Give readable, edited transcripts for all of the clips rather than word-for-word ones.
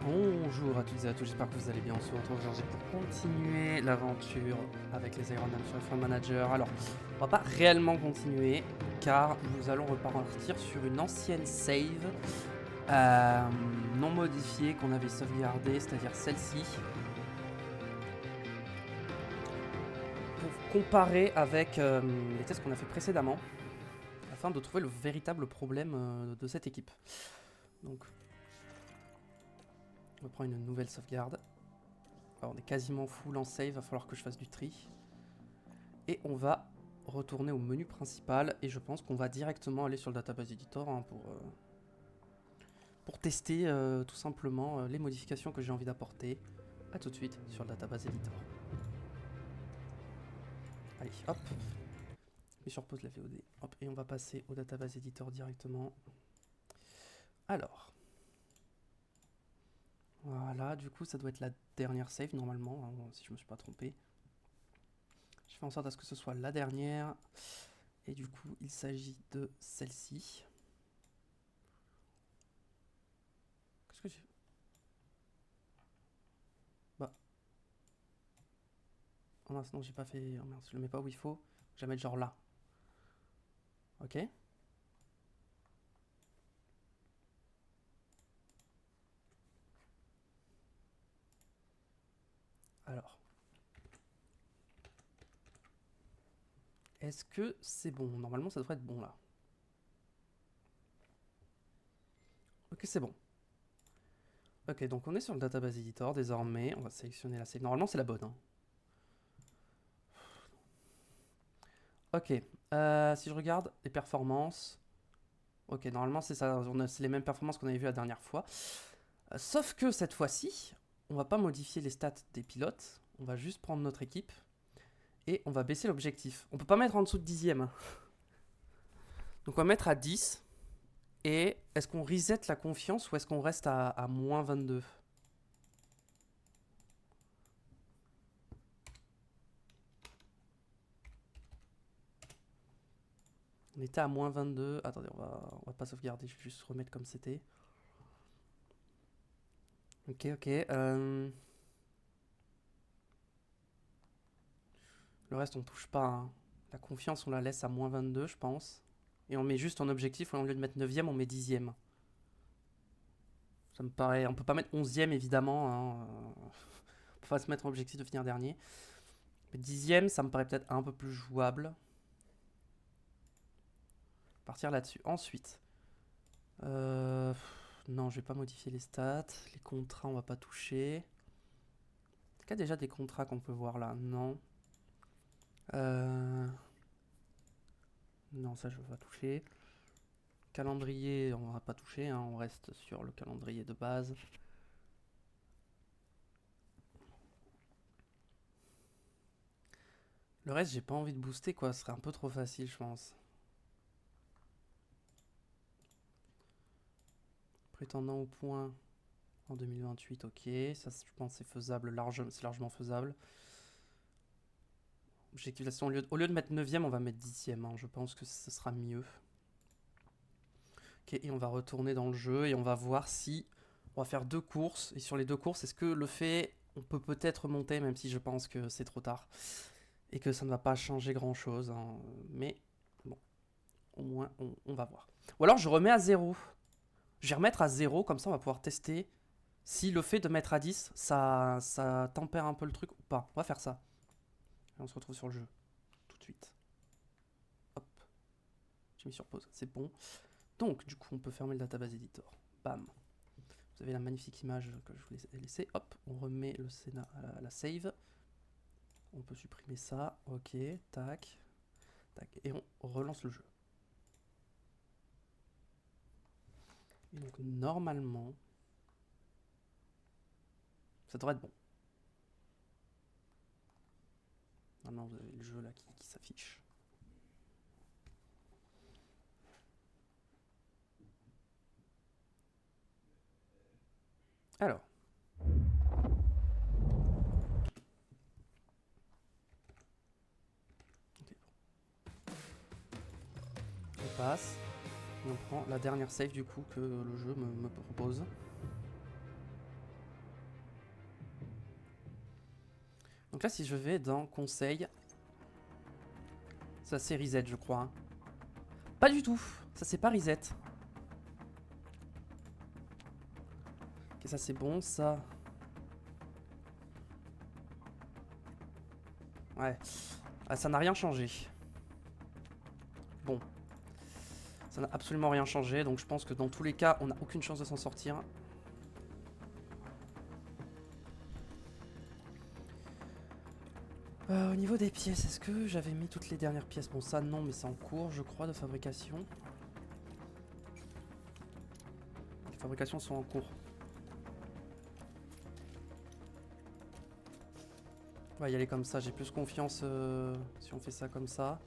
Bonjour à toutes et à tous, j'espère que vous allez bien. On se retrouve aujourd'hui pour continuer l'aventure avec les Iron Man sur F1 Manager. Alors, on va pas réellement continuer car nous allons repartir sur une ancienne save non modifiée qu'on avait sauvegardée, c'est-à-dire celle-ci, pour comparer avec les tests qu'on a fait précédemment afin de trouver le véritable problème de cette équipe. Donc, on va prendre une nouvelle sauvegarde. Alors, on est quasiment full en save, va falloir que je fasse du tri. Et on va retourner au menu principal et je pense qu'on va directement aller sur le Database Editor hein, pour tester tout simplement les modifications que j'ai envie d'apporter. A tout de suite sur le Database Editor. Allez, hop. Je sur pause la VOD. Hop, et on va passer au Database Editor directement. Alors. Voilà, du coup ça doit être la dernière save normalement, hein, si je me suis pas trompé. Je fais en sorte à ce que ce soit la dernière. Et du coup, il s'agit de celle-ci. Qu'est-ce que j'ai... Bah. Oh mince, non, j'ai pas fait... Oh merde, je le mets pas où il faut. Je vais mettre genre là. Ok. Alors. Est-ce que c'est bon? Normalement, ça devrait être bon là. Ok, c'est bon. Ok, donc on est sur le Database Editor désormais. On va sélectionner la save. Normalement, c'est la bonne. Hein. Ok. Si je regarde les performances. Ok, normalement, c'est ça. C'est les mêmes performances qu'on avait vues la dernière fois. Sauf que cette fois-ci, on va pas modifier les stats des pilotes. On va juste prendre notre équipe. Et on va baisser l'objectif. On peut pas mettre en dessous de dixième. Hein. Donc on va mettre à 10. Et est-ce qu'on reset la confiance ou est-ce qu'on reste à moins 22? On était à moins 22. Attendez, on va pas sauvegarder, je vais juste remettre comme c'était. Ok, ok. Le reste, on touche pas. Hein. La confiance, on la laisse à moins 22, je pense. Et on met juste en objectif, au lieu de mettre 9ème, on met 10ème. Ça me paraît. On peut pas mettre 11ème, évidemment. Hein. On peut pas se mettre en objectif de finir dernier. Mais 10ème, ça me paraît peut-être un peu plus jouable. Partir là-dessus. Ensuite. Non, je vais pas modifier les stats. Les contrats, on va pas toucher. Est-ce qu'il y a déjà des contrats qu'on peut voir là? Non. Non, ça je vais pas toucher. Calendrier, on va pas toucher, hein, on reste sur le calendrier de base. Le reste, j'ai pas envie de booster quoi, ce serait un peu trop facile, je pense. Prétendant au point en 2028, ok, ça je pense c'est faisable, c'est largement faisable. Objectivation, au lieu de mettre 9ème, on va mettre 10ème, hein, je pense que ce sera mieux. Ok, et on va retourner dans le jeu et on va voir si on va faire 2 courses. Et sur les 2 courses, est-ce que le fait, on peut peut-être monter, même si je pense que c'est trop tard. Et que ça ne va pas changer grand-chose. Hein. Mais bon, au moins, on va voir. Ou alors, je remets à 0. Je vais remettre à 0, comme ça, on va pouvoir tester si le fait de mettre à 10, ça tempère un peu le truc ou pas. On va faire ça. Et on se retrouve sur le jeu. Tout de suite. Hop. J'ai mis sur pause. C'est bon. Donc, du coup, on peut fermer le database editor. Bam. Vous avez la magnifique image que je vous ai laissée. Hop, on remet le Sénat à la save. On peut supprimer ça. Ok, tac. Tac. Et on relance le jeu. Et donc, normalement, ça devrait être bon. Normalement, vous avez le jeu là qui s'affiche. Alors. Okay. On passe. Et on prend la dernière save du coup que le jeu me propose. Donc là, si je vais dans conseil, ça c'est reset, je crois. Hein. Pas du tout. Ça c'est pas reset. Ok, ça c'est bon, ça. Ouais. Ah, ça n'a rien changé. Bon. Ça n'a absolument rien changé, donc je pense que dans tous les cas, on n'a aucune chance de s'en sortir. Au niveau des pièces, est-ce que j'avais mis toutes les dernières pièces? Bon, ça non, mais c'est en cours, je crois, de fabrication. Les fabrications sont en cours. On va y aller comme ça, j'ai plus confiance si on fait ça comme ça.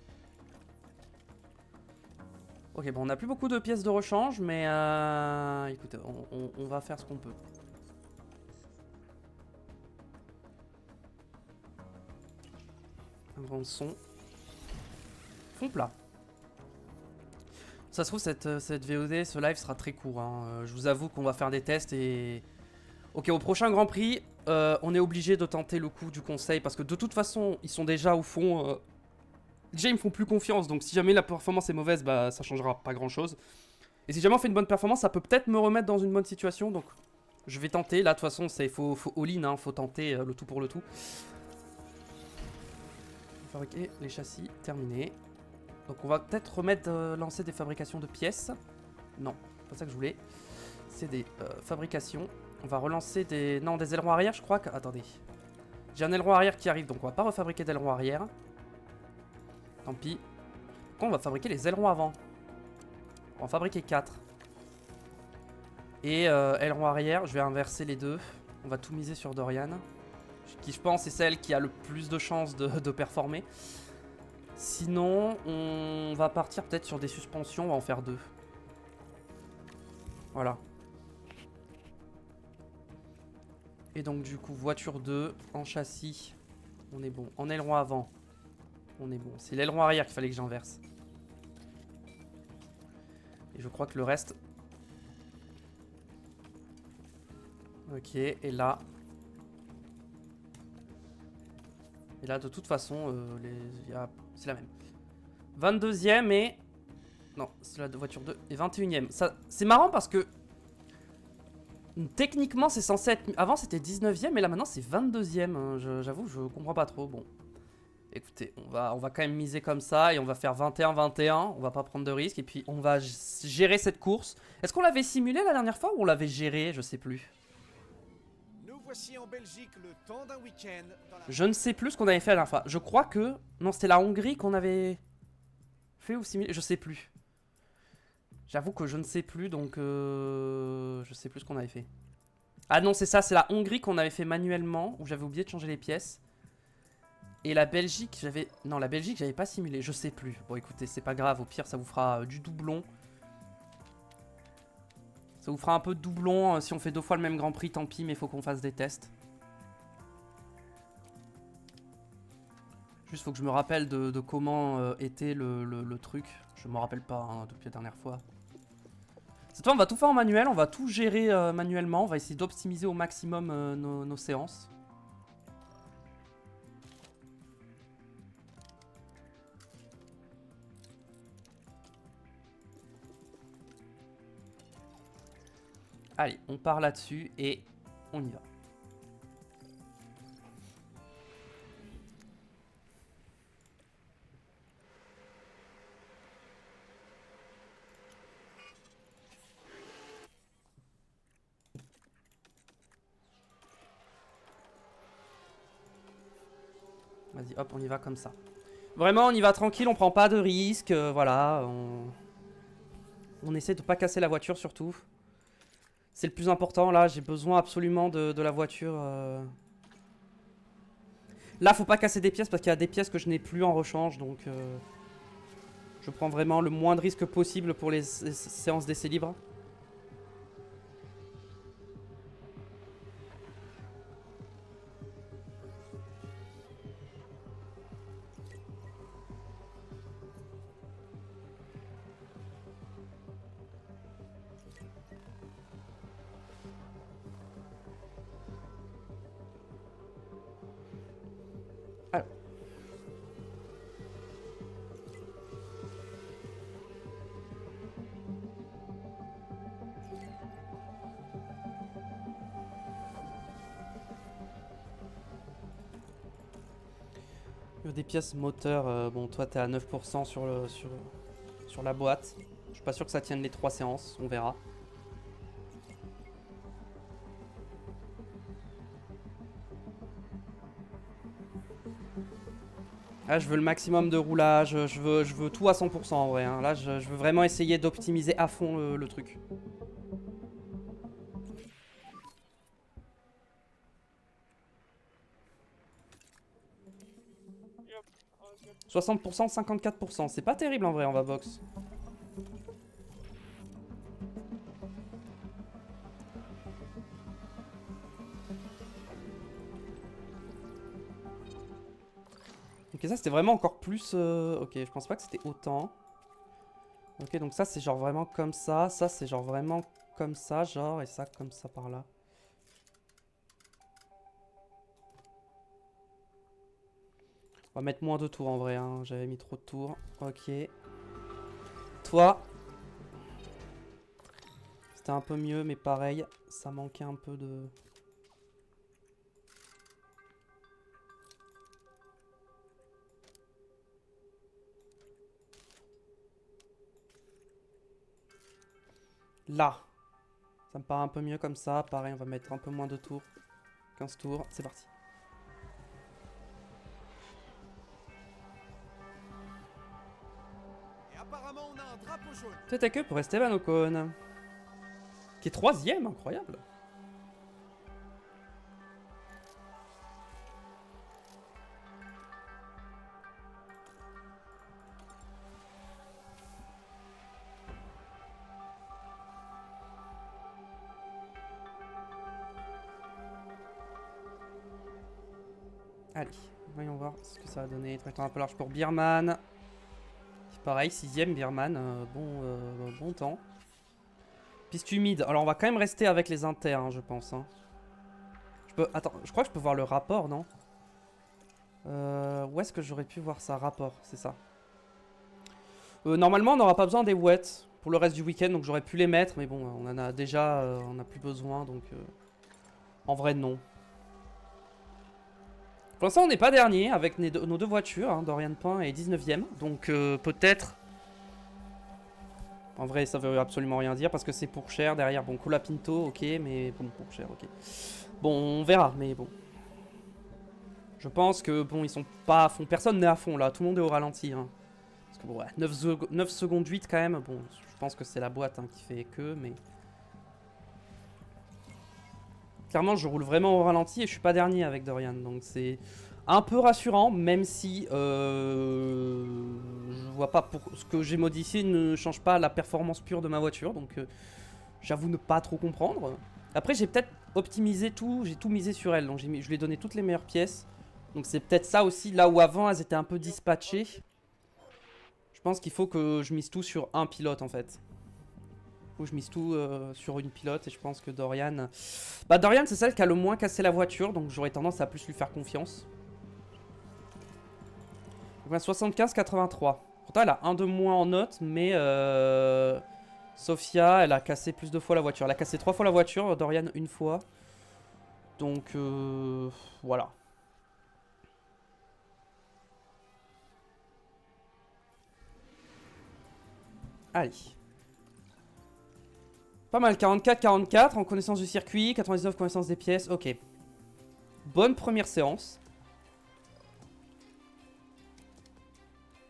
Ok, bon, on n'a plus beaucoup de pièces de rechange, mais écoutez, on va faire ce qu'on peut. Un grand son. Fond plat. Ça se trouve, cette VOD, ce live sera très court. Hein. Je vous avoue qu'on va faire des tests et... Ok, au prochain Grand Prix, on est obligé de tenter le coup du conseil parce que de toute façon, ils sont déjà au fond... Déjà, ils me font plus confiance, donc si jamais la performance est mauvaise, bah ça changera pas grand-chose. Et si jamais on fait une bonne performance, ça peut peut-être me remettre dans une bonne situation, donc je vais tenter. Là, de toute façon, il faut all-in, hein, faut tenter le tout pour le tout. Fabriquer les châssis, terminé. Donc on va peut-être remettre, lancer des fabrications de pièces. Non, pas ça que je voulais. C'est des fabrications. On va relancer des... Non, des ailerons arrière, je crois que... Attendez. J'ai un aileron arrière qui arrive, donc on va pas refabriquer d'aileron arrière. Tant pis. Pourquoi on va fabriquer les ailerons avant? On va en fabriquer 4. Et aileron arrière, je vais inverser les deux. On va tout miser sur Dorian. Qui je pense est celle qui a le plus de chances de performer. Sinon, on va partir peut-être sur des suspensions, on va en faire 2. Voilà. Et donc du coup, voiture 2, en châssis, on est bon. En aileron avant, on est bon. C'est l'aileron arrière qu'il fallait que j'inverse. Et je crois que le reste... Ok, et là... Et là, de toute façon, c'est la même. 22e et... Non, c'est la voiture 2 et 21e. C'est marrant parce que... Techniquement, c'est censé être... Avant, c'était 19e, mais là, maintenant, c'est 22e. Hein. J'avoue, je comprends pas trop. Bon. Écoutez, on va quand même miser comme ça et on va faire 21-21. On va pas prendre de risques. Et puis, on va gérer cette course. Est-ce qu'on l'avait simulé la dernière fois ou on l'avait géré? Je sais plus. Nous voici en Belgique le temps d'un week-end. Je ne sais plus ce qu'on avait fait la dernière fois. Je crois que... Non, c'était la Hongrie qu'on avait fait ou simulé. Je sais plus. J'avoue que je ne sais plus, donc je sais plus ce qu'on avait fait. Ah non, c'est ça, c'est la Hongrie qu'on avait fait manuellement, où j'avais oublié de changer les pièces. Et la Belgique, j'avais... Non, la Belgique, j'avais pas simulé, je sais plus. Bon, écoutez, c'est pas grave, au pire, ça vous fera du doublon. Ça vous fera un peu de doublon. Si on fait 2 fois le même Grand Prix, tant pis, mais il faut qu'on fasse des tests. Juste, faut que je me rappelle de comment était le truc. Je me rappelle pas hein, depuis la dernière fois. Cette fois, on va tout faire en manuel, on va tout gérer manuellement. On va essayer d'optimiser au maximum nos séances. Allez, on part là-dessus et on y va. Vas-y, hop, on y va comme ça. Vraiment, on y va tranquille, on prend pas de risques, voilà. On essaie de pas casser la voiture surtout. C'est le plus important, là, j'ai besoin absolument de la voiture. Là, faut pas casser des pièces parce qu'il y a des pièces que je n'ai plus en rechange, donc... Je prends vraiment le moins de risques possible pour les séances d'essai libre. Des pièces moteurs, bon toi t'es à 9% sur la boîte. Je suis pas sûr que ça tienne les 3 séances, on verra. Là je veux le maximum de roulage, je veux tout à 100% en vrai. Hein. Là je veux vraiment essayer d'optimiser à fond le truc. 60%, 54%, c'est pas terrible en vrai en Vavox. Ok, ça c'était vraiment encore plus... Ok, je pense pas que c'était autant. Ok, donc ça c'est genre vraiment comme ça. Ça c'est genre vraiment comme ça, genre, et ça comme ça par là. On va mettre moins de tours en vrai, hein. J'avais mis trop de tours. Ok. Toi. C'était un peu mieux, mais pareil, ça manquait un peu de... Là. Ça me paraît un peu mieux comme ça. Pareil, on va mettre un peu moins de tours. 15 tours, c'est parti. Et apparemment, on a un drapeau jaune. Tête à queue pour Esteban Ocon. Qui est 3ème, incroyable. Allez, voyons voir ce que ça va donner. Trajectoire un peu large pour Birman. C'est pareil, 6ème Birman. Bon temps. Piste humide. Alors on va quand même rester avec les inters, hein, je pense. Hein. Attends, je crois que je peux voir le rapport, non? Où est-ce que j'aurais pu voir ça? Rapport, c'est ça. Normalement, on n'aura pas besoin des wets pour le reste du week-end, donc j'aurais pu les mettre, mais bon, on en a déjà, on n'a plus besoin, donc en vrai, non. Pour l'instant, on n'est pas dernier avec nos deux voitures, hein, Dorian Pain et 19ème, donc peut-être... En vrai, ça veut absolument rien dire parce que c'est pour cher derrière. Bon, Colapinto, ok, mais bon, pour cher, ok. Bon, on verra, mais bon. Je pense que, bon, ils sont pas à fond. Personne n'est à fond là, tout le monde est au ralenti. Hein. Parce que bon, ouais, 9 secondes 8 quand même. Bon, je pense que c'est la boîte hein, qui fait que, mais... Clairement, je roule vraiment au ralenti et je suis pas dernier avec Dorian. Donc c'est un peu rassurant, même si je vois pas pour ce que j'ai modifié ne change pas la performance pure de ma voiture. Donc j'avoue ne pas trop comprendre. Après, j'ai peut-être optimisé tout, j'ai tout misé sur elle. Donc je lui ai donné toutes les meilleures pièces. Donc c'est peut-être ça aussi, là où avant elles étaient un peu dispatchées. Je pense qu'il faut que je mise tout sur un pilote en fait. Où je mise tout sur une pilote et je pense que Dorian... Bah Dorian c'est celle qui a le moins cassé la voiture, donc j'aurais tendance à plus lui faire confiance. Donc 75-83. Pourtant elle a un de moins en note, mais Sofia elle a cassé plus de fois la voiture. Elle a cassé 3 fois la voiture, Dorian une fois. Donc voilà. Allez. Pas mal, 44-44 en connaissance du circuit, 99 connaissance des pièces, ok. Bonne première séance.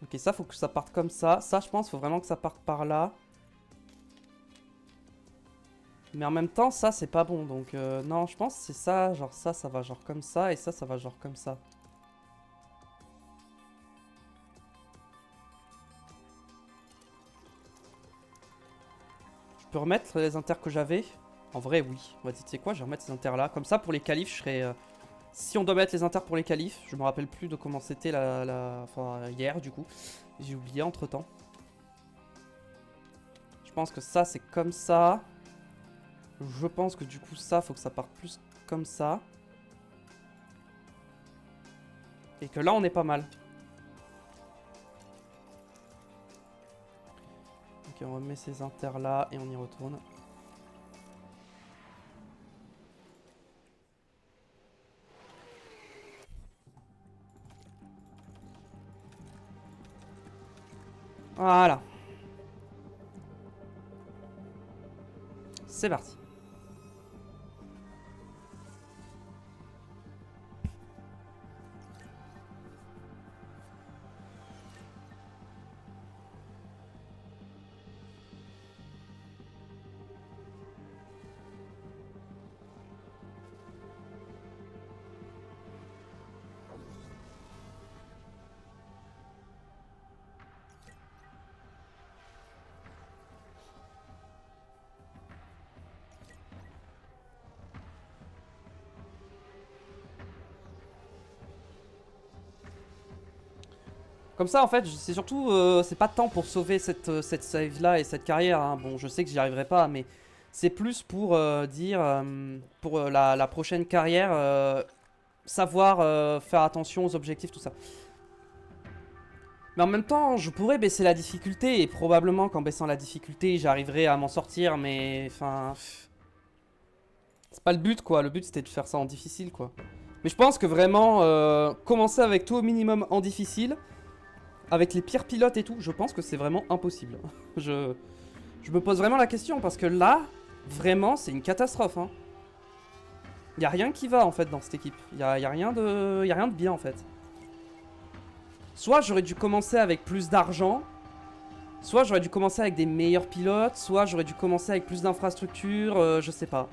Ok, ça, faut que ça parte comme ça. Ça, je pense, faut vraiment que ça parte par là. Mais en même temps, ça, c'est pas bon. Donc, non, je pense que c'est ça. Genre, ça va genre comme ça. Et ça va genre comme ça. Je peux remettre les inters que j'avais? En vrai, oui. Vas-y, tu sais quoi, je vais remettre ces inters-là. Comme ça, pour les qualifs, je serai... si on doit mettre les inters pour les qualifs, je me rappelle plus de comment c'était enfin, hier, du coup. J'ai oublié entre-temps. Je pense que ça, c'est comme ça. Je pense que du coup, ça, faut que ça parte plus comme ça. Et que là, on est pas mal. Ok, on remet ces inters là et on y retourne. Voilà. C'est parti. Comme ça, en fait, c'est surtout, c'est pas tant pour sauver cette save-là et cette carrière, hein. Bon, je sais que j'y arriverai pas, mais c'est plus pour dire, pour la prochaine carrière, savoir faire attention aux objectifs, tout ça. Mais en même temps, je pourrais baisser la difficulté, et probablement qu'en baissant la difficulté, j'arriverai à m'en sortir, mais enfin... C'est pas le but, quoi. Le but, c'était de faire ça en difficile, quoi. Mais je pense que vraiment, commencer avec tout au minimum en difficile... Avec les pires pilotes et tout, je pense que c'est vraiment impossible. Je me pose vraiment la question parce que là, vraiment, c'est une catastrophe. Hein. Y a rien qui va en fait dans cette équipe. Y a rien de bien en fait. Soit j'aurais dû commencer avec plus d'argent, soit j'aurais dû commencer avec des meilleurs pilotes, soit j'aurais dû commencer avec plus d'infrastructures, je sais pas.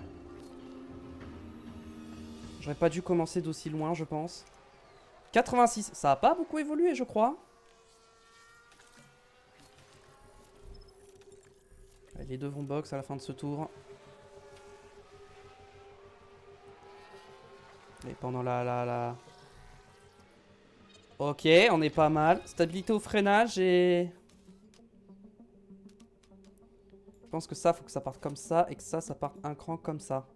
J'aurais pas dû commencer d'aussi loin, je pense. 86, ça a pas beaucoup évolué, je crois. Les deux vont box à la fin de ce tour. Et pendant la... Ok, on est pas mal. Stabilité au freinage et... Je pense que ça, faut que ça parte comme ça. Et que ça parte un cran comme ça.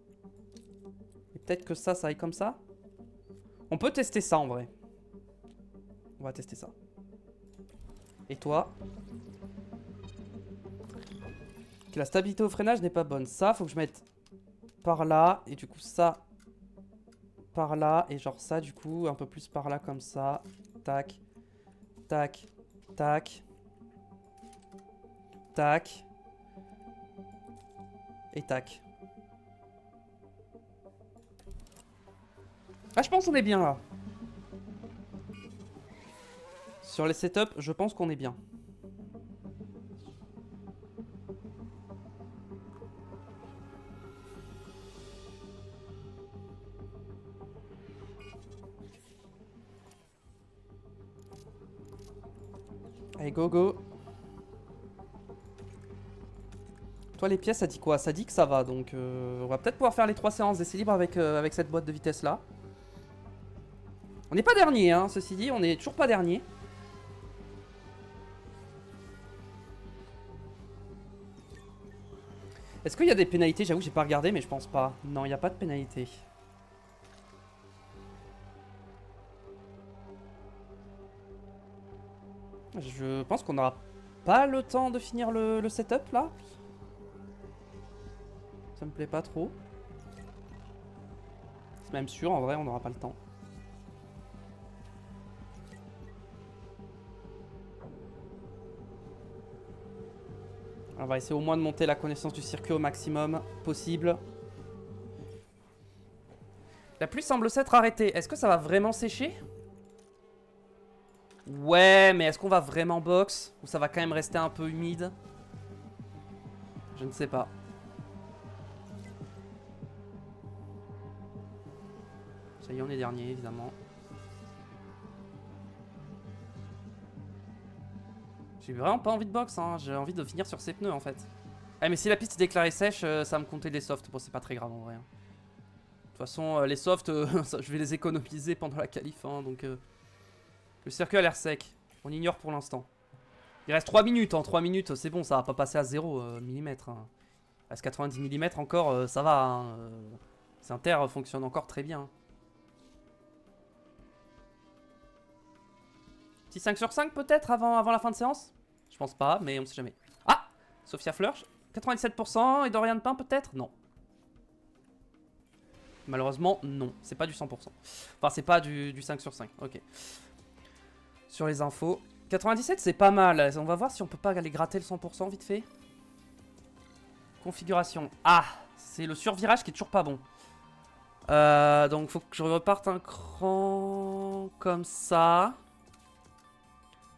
Et peut-être que ça aille comme ça. On peut tester ça en vrai. On va tester ça. Et toi? Ok, la stabilité au freinage n'est pas bonne. Ça, faut que je mette par là. Et du coup, ça par là. Et genre ça, du coup, un peu plus par là comme ça. Tac. Tac. Tac. Tac. Et tac. Ah, je pense qu'on est bien là. Sur les setups, je pense qu'on est bien. Allez, go, go. Toi, les pièces, ça dit quoi? Ça dit que ça va, donc on va peut-être pouvoir faire les 3 séances d'essai libre avec cette boîte de vitesse là. On n'est pas dernier, hein, ceci dit, on est toujours pas dernier. Est-ce qu'il y a des pénalités? J'avoue, j'ai pas regardé, mais je pense pas. Non, il n'y a pas de pénalité. Je pense qu'on n'aura pas le temps de finir le setup là. Ça me plaît pas trop. C'est même sûr, en vrai, on n'aura pas le temps. On va essayer au moins de monter la connaissance du circuit au maximum possible. La pluie semble s'être arrêtée. Est-ce que ça va vraiment sécher? Ouais, mais est-ce qu'on va vraiment box? Ou ça va quand même rester un peu humide? Je ne sais pas. Ça y est, on est dernier, évidemment. J'ai vraiment pas envie de box, hein. J'ai envie de finir sur ces pneus, en fait. Ah, mais si la piste est déclarée sèche, ça va me compter des softs. Bon, c'est pas très grave, en vrai. De toute façon, les softs, je vais les économiser pendant la qualif, hein, donc... Le circuit a l'air sec. On ignore pour l'instant. Il reste 3 minutes. En 3 minutes, c'est bon, ça va pas passer à 0 mm. Hein. Il reste 90 mm encore, ça va. Hein. Ces inter fonctionne encore très bien. Petit 5 sur 5 peut-être avant la fin de séance? Je pense pas, mais on sait jamais. Ah! Sophia Fleur, 97%. Et Dorian Pain peut-être? Non. Malheureusement, non. C'est pas du 100%. Enfin, c'est pas du 5 sur 5. Ok. Sur les infos. 97 c'est pas mal. On va voir si on peut pas aller gratter le 100% vite fait. Configuration. Ah, c'est le survirage qui est toujours pas bon. Donc faut que je reparte un cran comme ça.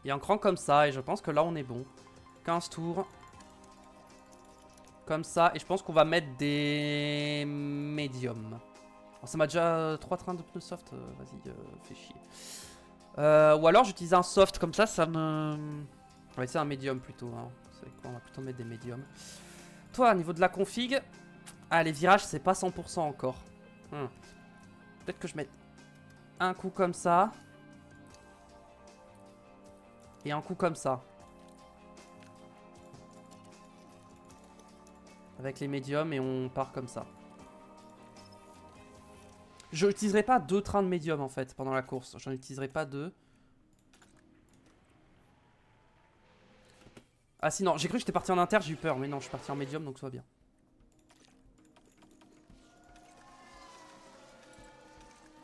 Et un cran comme ça. Et je pense que là on est bon. 15 tours. Comme ça. Et je pense qu'on va mettre des médiums. Oh, ça m'a déjà 3 trains de pneus soft. Vas-y, fais chier. Ou alors j'utilise un soft comme ça me... On va essayer un médium plutôt. Hein. On va plutôt mettre des médiums. Toi, au niveau de la config... Ah, les virages, c'est pas 100% encore. Peut-être que je mette un coup comme ça. Et un coup comme ça. Avec les médiums et on part comme ça. Je n'utiliserai pas 2 trains de médium en fait pendant la course. J'en utiliserai pas 2. Ah si non, j'ai cru que j'étais parti en inter, j'ai eu peur. Mais non, je suis parti en médium donc tout va bien.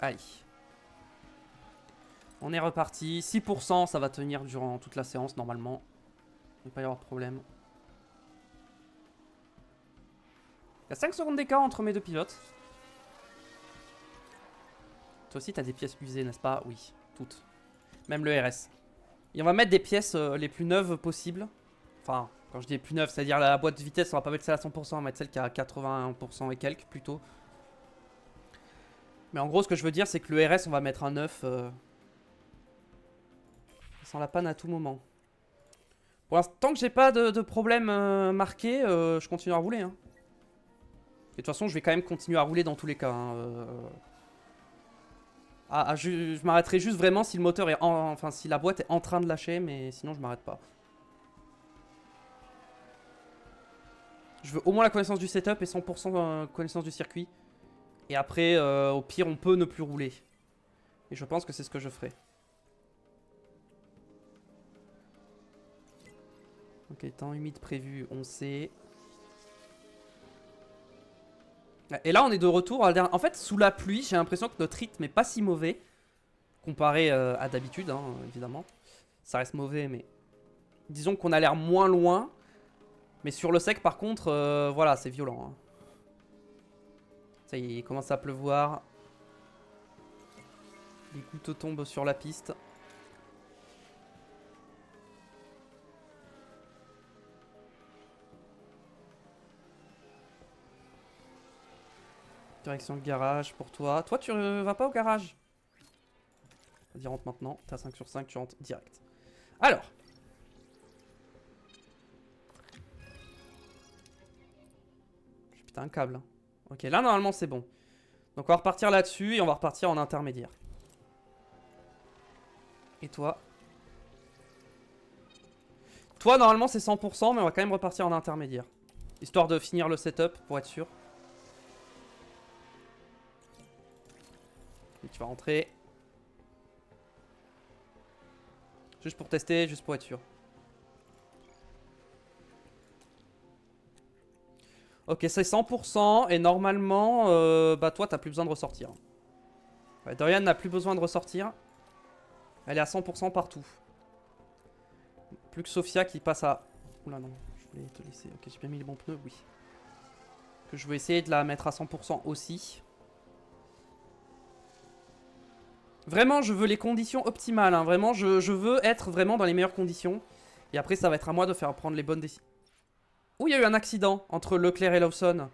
Allez. On est reparti. 6%, ça va tenir durant toute la séance normalement. Il ne va pas y avoir de problème. Il y a 5 secondes d'écart entre mes deux pilotes. Toi aussi, tu as des pièces usées, n'est-ce pas? Oui, toutes. Même le RS. Et on va mettre des pièces les plus neuves possibles. Enfin, quand je dis les plus neuves, c'est-à-dire la boîte de vitesse, on va pas mettre celle à 100%, on va mettre celle qui a 81% et quelques plutôt. Mais en gros, ce que je veux dire, c'est que le RS, on va mettre un 9. Sans la panne à tout moment. Pour l'instant, que j'ai pas de problème marqué, je continue à rouler. Hein. Et de toute façon, je vais quand même continuer à rouler dans tous les cas. Hein. Je m'arrêterai juste vraiment si le moteur est enfin si la boîte est en train de lâcher, mais sinon je m'arrête pas. Je veux au moins la connaissance du setup et 100% connaissance du circuit. Et après, au pire, on peut ne plus rouler. Et je pense que c'est ce que je ferai. Ok, temps humide prévu, on sait. Et là, on est de retour. En fait, sous la pluie, j'ai l'impression que notre rythme est pas si mauvais. Comparé à d'habitude, hein, évidemment. Ça reste mauvais, mais... Disons qu'on a l'air moins loin. Mais sur le sec, par contre, voilà, c'est violent. Hein. Ça y est, il commence à pleuvoir. Les gouttes tombent sur la piste. Direction le garage pour toi. Toi, tu vas pas au garage? Vas-y, rentre maintenant. T'es à 5 sur 5, tu rentres direct. Alors. Putain, un câble. Hein. Ok, là, normalement, c'est bon. Donc, on va repartir là-dessus et on va repartir en intermédiaire. Et toi? Toi, normalement, c'est 100%, mais on va quand même repartir en intermédiaire. Histoire de finir le setup, pour être sûr. Et tu vas rentrer. Juste pour tester, juste pour être sûr. Ok, c'est 100% et normalement, bah toi, t'as plus besoin de ressortir. Ouais, Dorian n'a plus besoin de ressortir. Elle est à 100% partout. Plus que Sophia qui passe à... Oula non, je voulais te laisser. Ok, j'ai bien mis les bons pneus, oui. Que je vais essayer de la mettre à 100% aussi. Vraiment, je veux les conditions optimales. Hein. Vraiment, je veux être vraiment dans les meilleures conditions. Et après, ça va être à moi de faire prendre les bonnes décisions. Ouh, il y a eu un accident entre Leclerc et Lawson.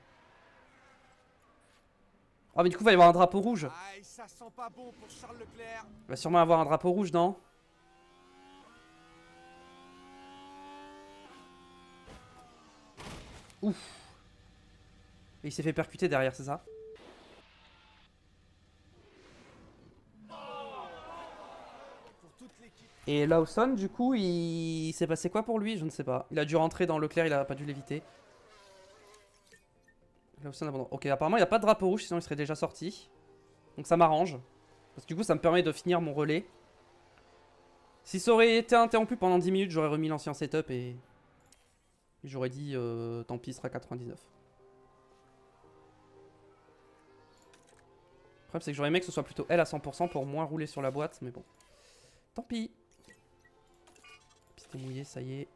Oh, mais du coup, il va y avoir un drapeau rouge. Aïe, ça sent pas bon pour Charles Leclerc. Il va sûrement avoir un drapeau rouge, non? Ouf. Et il s'est fait percuter derrière, c'est ça? Et Lawson, du coup, il s'est passé quoi pour lui? Je ne sais pas. Il a dû rentrer dans Leclerc, il a pas dû l'éviter. Lawson abandonne. Ok, apparemment, il n'y a pas de drapeau rouge, sinon il serait déjà sorti. Donc ça m'arrange. Parce que du coup, ça me permet de finir mon relais. Si ça aurait été interrompu pendant 10 minutes, j'aurais remis l'ancien setup et j'aurais dit tant pis, il sera 99. Le problème, c'est que j'aurais aimé que ce soit plutôt elle à 100% pour moins rouler sur la boîte, mais bon. Tant pis. C'est mouillé, ça y est.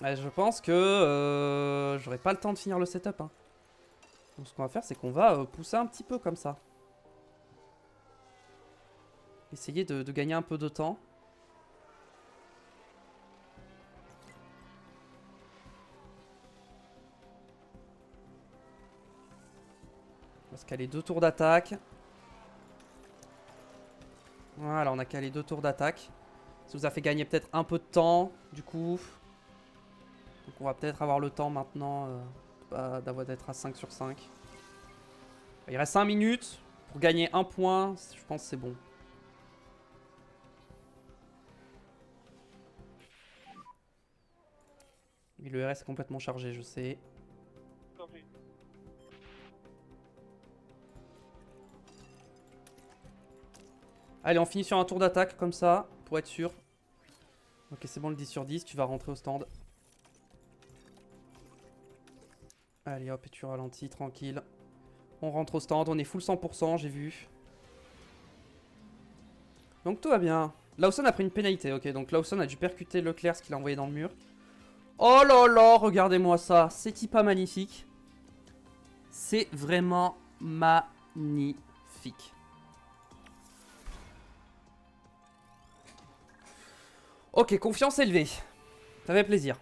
Ouais, je pense que j'aurai pas le temps de finir le setup. Hein. Donc ce qu'on va faire, c'est qu'on va pousser un petit peu comme ça. Essayer de gagner un peu de temps. On va se caler 2 tours d'attaque. Voilà, on a calé 2 tours d'attaque. Ça nous a fait gagner peut-être un peu de temps, du coup. Donc on va peut-être avoir le temps maintenant d'être à 5 sur 5. Il reste 5 minutes. Pour gagner un point, je pense que c'est bon. Et le RS est complètement chargé, je sais. Allez, on finit sur un tour d'attaque comme ça, pour être sûr. Ok, c'est bon, le 10 sur 10, tu vas rentrer au stand. Allez, hop, et tu ralentis, tranquille. On rentre au stand, on est full 100%, j'ai vu. Donc tout va bien. Lawson a pris une pénalité, ok. Donc Lawson a dû percuter Leclerc, ce qu'il a envoyé dans le mur. Oh là là, regardez-moi ça. C'est pas magnifique. C'est vraiment magnifique. Ok, confiance élevée. Ça fait plaisir.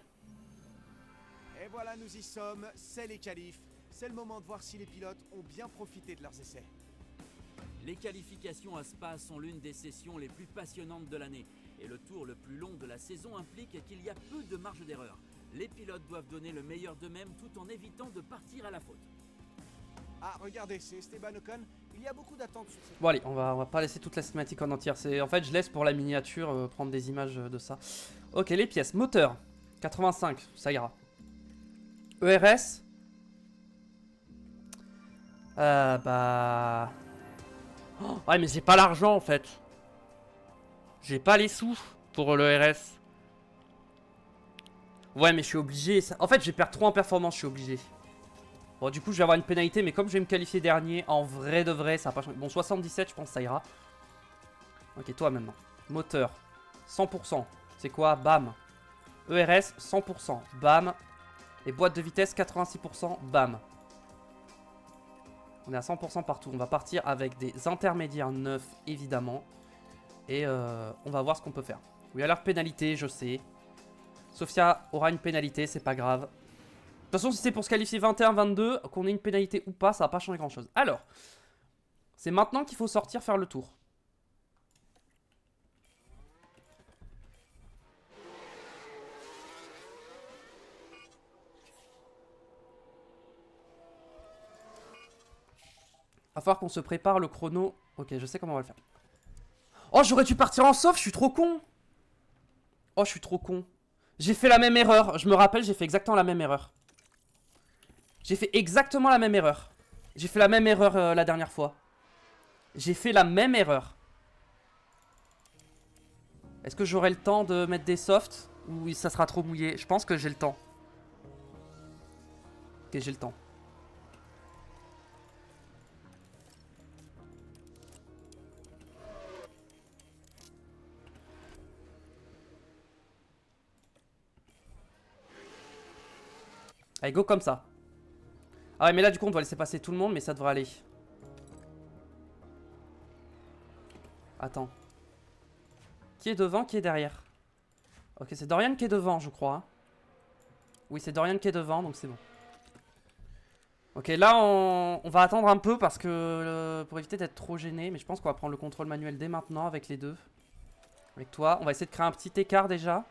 Et voilà, nous y sommes, c'est les qualifs. C'est le moment de voir si les pilotes ont bien profité de leurs essais. Les qualifications à Spa sont l'une des sessions les plus passionnantes de l'année. Et le tour le plus long de la saison implique qu'il y a peu de marge d'erreur. Les pilotes doivent donner le meilleur d'eux-mêmes tout en évitant de partir à la faute. Ah, regardez, c'est Esteban Ocon. Il y a beaucoup d'attentes sur cette... Bon allez, on va pas laisser toute la cinématique en entière. En fait, je laisse pour la miniature prendre des images de ça. Ok, les pièces. Moteur, 85, ça ira. ERS. Bah... Oh, ouais, mais j'ai pas l'argent en fait. J'ai pas les sous pour le RS. Ouais, mais je suis obligé. En fait, je vais perdre trop en performance, je suis obligé. Bon, du coup, je vais avoir une pénalité, mais comme je vais me qualifier dernier, en vrai de vrai, ça va pas changer. Bon, 77, je pense que ça ira. Ok, toi maintenant. Moteur, 100%. C'est quoi? Bam. ERS, 100%. Bam. Et boîte de vitesse, 86%. Bam. On est à 100% partout. On va partir avec des intermédiaires neufs, évidemment. Et on va voir ce qu'on peut faire. Oui, alors pénalité, je sais. Sofia aura une pénalité, c'est pas grave. De toute façon, si c'est pour se qualifier 21-22, qu'on ait une pénalité ou pas, ça va pas changer grand chose. Alors, c'est maintenant qu'il faut sortir faire le tour. Va falloir qu'on se prépare le chrono. Ok, je sais comment on va le faire. Oh, j'aurais dû partir en soft, je suis trop con. Oh, je suis trop con. J'ai fait la même erreur. Je me rappelle, j'ai fait exactement la même erreur. J'ai fait exactement la même erreur. J'ai fait la même erreur la dernière fois. J'ai fait la même erreur. Est-ce que j'aurai le temps de mettre des softs ou ça sera trop mouillé? Je pense que j'ai le temps. Ok, j'ai le temps. Allez, go comme ça. Ah ouais, mais là, du coup, on doit laisser passer tout le monde, mais ça devrait aller. Attends. Qui est devant, qui est derrière? Ok, c'est Dorian qui est devant, je crois. Oui, c'est Dorian qui est devant, donc c'est bon. Ok, là, on va attendre un peu parce que pour éviter d'être trop gêné. Mais je pense qu'on va prendre le contrôle manuel dès maintenant avec les deux. Avec toi. On va essayer de créer un petit écart déjà.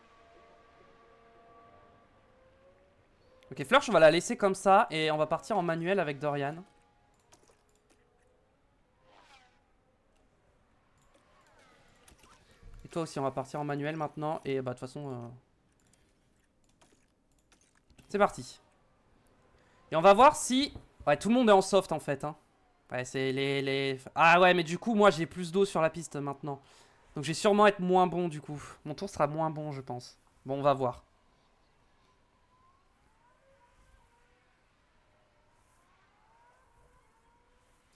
Ok, Flurch, on va la laisser comme ça. Et on va partir en manuel avec Dorian. Et toi aussi, on va partir en manuel maintenant. Et bah, de toute façon... c'est parti. Et on va voir si... Ouais, tout le monde est en soft en fait. Hein. Ouais, c'est les... Ah ouais, mais du coup, moi, j'ai plus d'eau sur la piste maintenant. Donc, je vais sûrement être moins bon du coup. Mon tour sera moins bon, je pense. Bon, on va voir.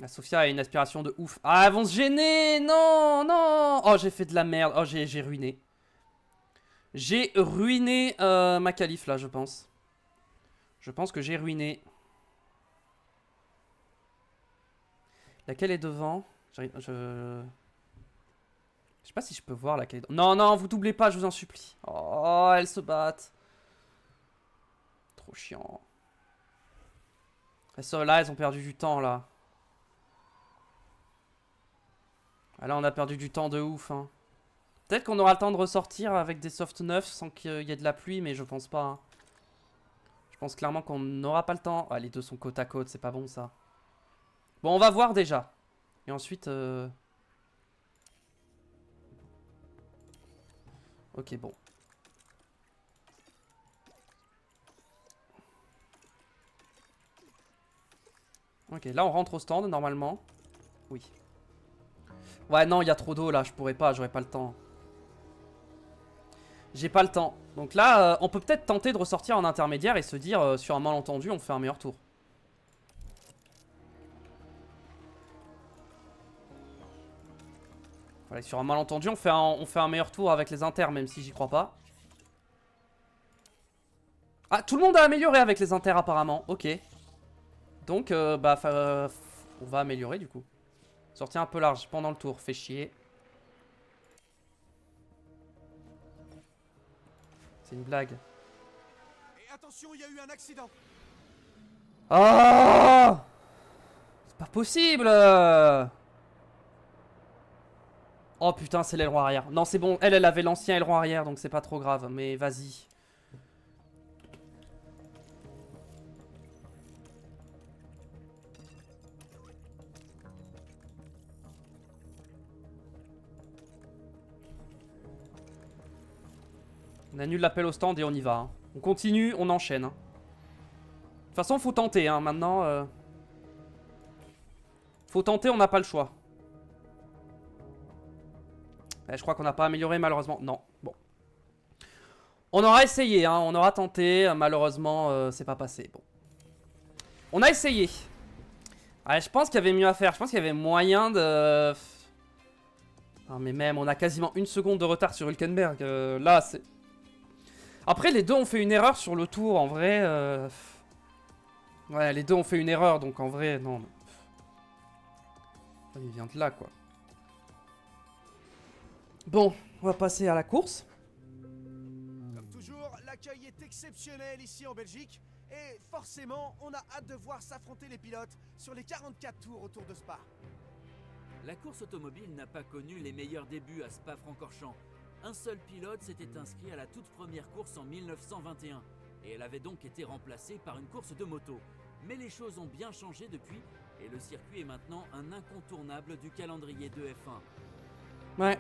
La Sophia a une aspiration de ouf. Ah, elles vont se gêner. Non, non. Oh, j'ai fait de la merde. Oh, j'ai ruiné. J'ai ruiné ma qualif là, je pense. Je pense que j'ai ruiné. Laquelle est devant? Je sais pas si je peux voir laquelle est devant. Non, non, vous doublez pas, je vous en supplie. Oh, elles se battent. Trop chiant. Là, elles ont perdu du temps là. Ah, là, on a perdu du temps de ouf. Hein. Peut-être qu'on aura le temps de ressortir avec des soft 9 sans qu'il y ait de la pluie, mais je pense pas. Hein. Je pense clairement qu'on n'aura pas le temps. Ah, les deux sont côte à côte, c'est pas bon ça. Bon, on va voir déjà. Et ensuite... Ok, bon. Ok, là on rentre au stand normalement. Oui. Ouais, non, il y a trop d'eau là, je pourrais pas, j'aurais pas le temps. J'ai pas le temps. Donc là, on peut peut-être tenter de ressortir en intermédiaire et se dire, sur un malentendu, on fait un meilleur tour. Voilà, sur un malentendu, on fait un meilleur tour avec les inters, même si j'y crois pas. Ah, tout le monde a amélioré avec les inters apparemment, ok. Donc, bah, on va améliorer du coup. Sortir un peu large pendant le tour, fait chier. C'est une blague. Et attention, il y a eu un accident. Oh! C'est pas possible! Oh putain, c'est l'aileron arrière. Non, c'est bon, elle avait l'ancien aileron arrière, donc c'est pas trop grave. Mais vas-y. On annule l'appel au stand et on y va. Hein. On continue, on enchaîne. Hein. De toute façon, faut tenter. Hein. Maintenant, faut tenter, on n'a pas le choix. Je crois qu'on n'a pas amélioré, malheureusement. Non, bon. On aura essayé, hein. On aura tenté. Malheureusement, c'est pas passé. Bon. On a essayé. Ouais, je pense qu'il y avait mieux à faire. Je pense qu'il y avait moyen de... Non, mais même, on a quasiment 1 seconde de retard sur Hülkenberg. Là, c'est... Après, les deux ont fait une erreur sur le tour, en vrai. Ouais, les deux ont fait une erreur, donc en vrai, non. Il vient de là, quoi. Bon, on va passer à la course. Comme toujours, l'accueil est exceptionnel ici en Belgique. Et forcément, on a hâte de voir s'affronter les pilotes sur les 44 tours autour de Spa. La course automobile n'a pas connu les meilleurs débuts à Spa-Francorchamps. Un seul pilote s'était inscrit à la toute première course en 1921, et elle avait donc été remplacée par une course de moto. Mais les choses ont bien changé depuis, et le circuit est maintenant un incontournable du calendrier de F1. Ouais.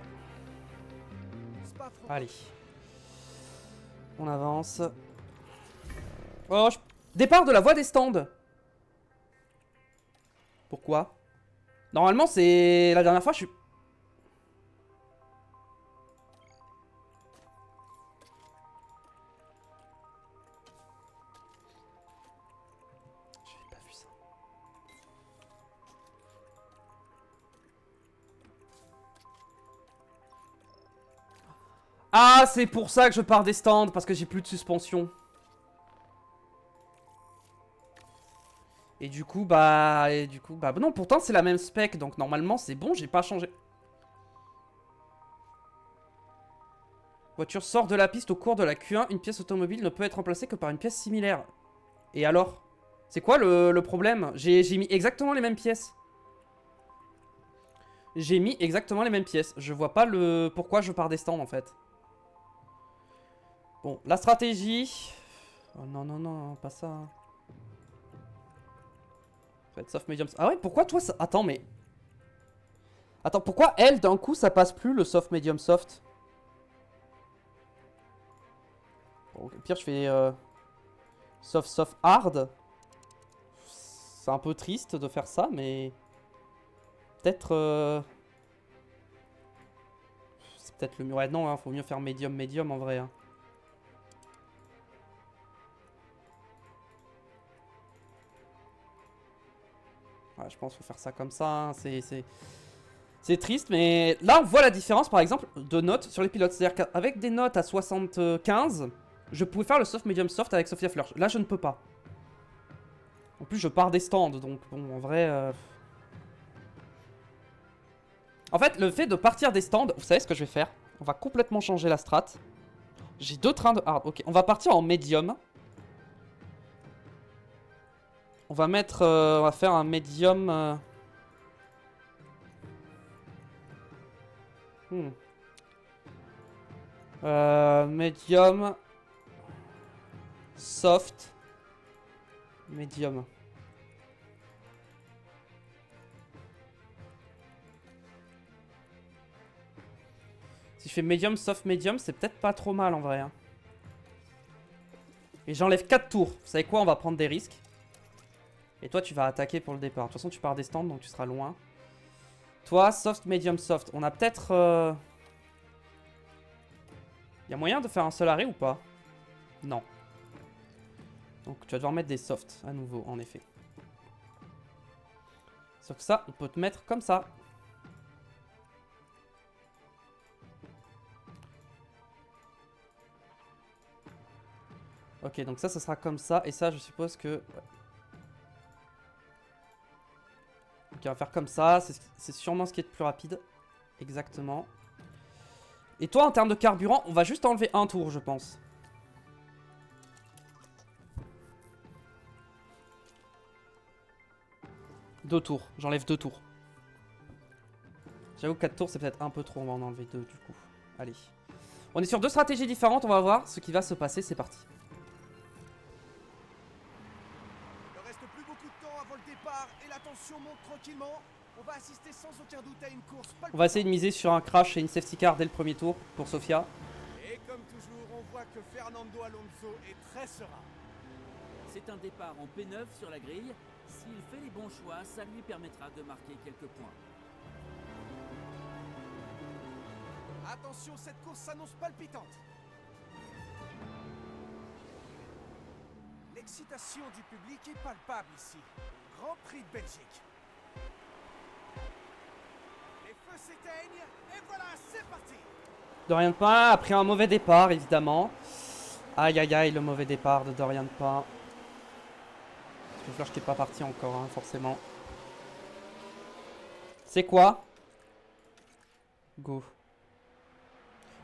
Allez. On avance. Oh, départ de la voie des stands. Pourquoi? Normalement, c'est... La dernière fois, je suis... J'avais pas vu ça. Ah, c'est pour ça que je pars des stands, parce que j'ai plus de suspension. Et du coup, bah non, pourtant c'est la même spec, donc normalement c'est bon, j'ai pas changé. Voiture sort de la piste au cours de la Q1, une pièce automobile ne peut être remplacée que par une pièce similaire. Et alors? C'est quoi le problème? J'ai mis exactement les mêmes pièces. J'ai mis exactement les mêmes pièces. Je vois pas pourquoi je pars des stands en fait. Bon, la stratégie... Oh non, non, non, pas ça. Hein. Soft, medium... Ah ouais, pourquoi toi ça... Attends, mais... Attends, pourquoi elle, d'un coup, ça passe plus le soft, medium, soft? Bon, au pire, je fais... Soft, soft, hard. C'est un peu triste de faire ça, mais... Peut-être... C'est peut-être le mieux... Ouais, non, hein, faut mieux faire medium, medium, en vrai. Hein. Ouais, je pense qu'il faut faire ça comme ça. Hein. C'est triste, mais là on voit la différence par exemple de notes sur les pilotes. C'est-à-dire qu'avec des notes à 75, je pouvais faire le soft, medium, soft avec Sophia Fleur. Là je ne peux pas. En plus je pars des stands, donc bon en vrai... En fait le fait de partir des stands, vous savez ce que je vais faire? On va complètement changer la strat. J'ai 2 trains de hard, ok. On va partir en medium. On va mettre... on va faire un medium... Medium. Soft. Medium. Si je fais medium, soft, medium, c'est peut-être pas trop mal en vrai. Hein. Et j'enlève 4 tours. Vous savez quoi? On va prendre des risques. Et toi, tu vas attaquer pour le départ. De toute façon, tu pars des stands, donc tu seras loin. Toi, soft, medium, soft. On a peut-être... Y a moyen de faire un seul arrêt ou pas? Non. Donc tu vas devoir mettre des softs à nouveau, en effet. Sauf que ça, on peut te mettre comme ça. Ok, donc ça sera comme ça. Et ça, je suppose que... Ouais. Ok, on va faire comme ça. C'est sûrement ce qui est le plus rapide. Exactement. Et toi, en termes de carburant, on va juste enlever un tour, je pense. Deux tours. J'enlève 2 tours. J'avoue que 4 tours, c'est peut-être un peu trop. On va en enlever 2 du coup. Allez. On est sur 2 stratégies différentes. On va voir ce qui va se passer. C'est parti. Il ne reste plus beaucoup de temps avant le départ et la tension monte tranquillement. On va assister sans aucun doute à une course palpitante. On va essayer de miser sur un crash et une safety car dès le premier tour pour Sophia. Et comme toujours, on voit que Fernando Alonso est très serein. C'est un départ en P9 sur la grille. S'il fait les bons choix, ça lui permettra de marquer quelques points. Attention, cette course s'annonce palpitante. L'excitation du public est palpable ici. Grand Prix de Belgique. Les feux s'éteignent et voilà, c'est parti. Dorian Pain a pris un mauvais départ, évidemment. Aïe aïe aïe, le mauvais départ de Dorian Pain. Le flash qui n'est pas parti encore, hein, forcément. C'est quoi? Go.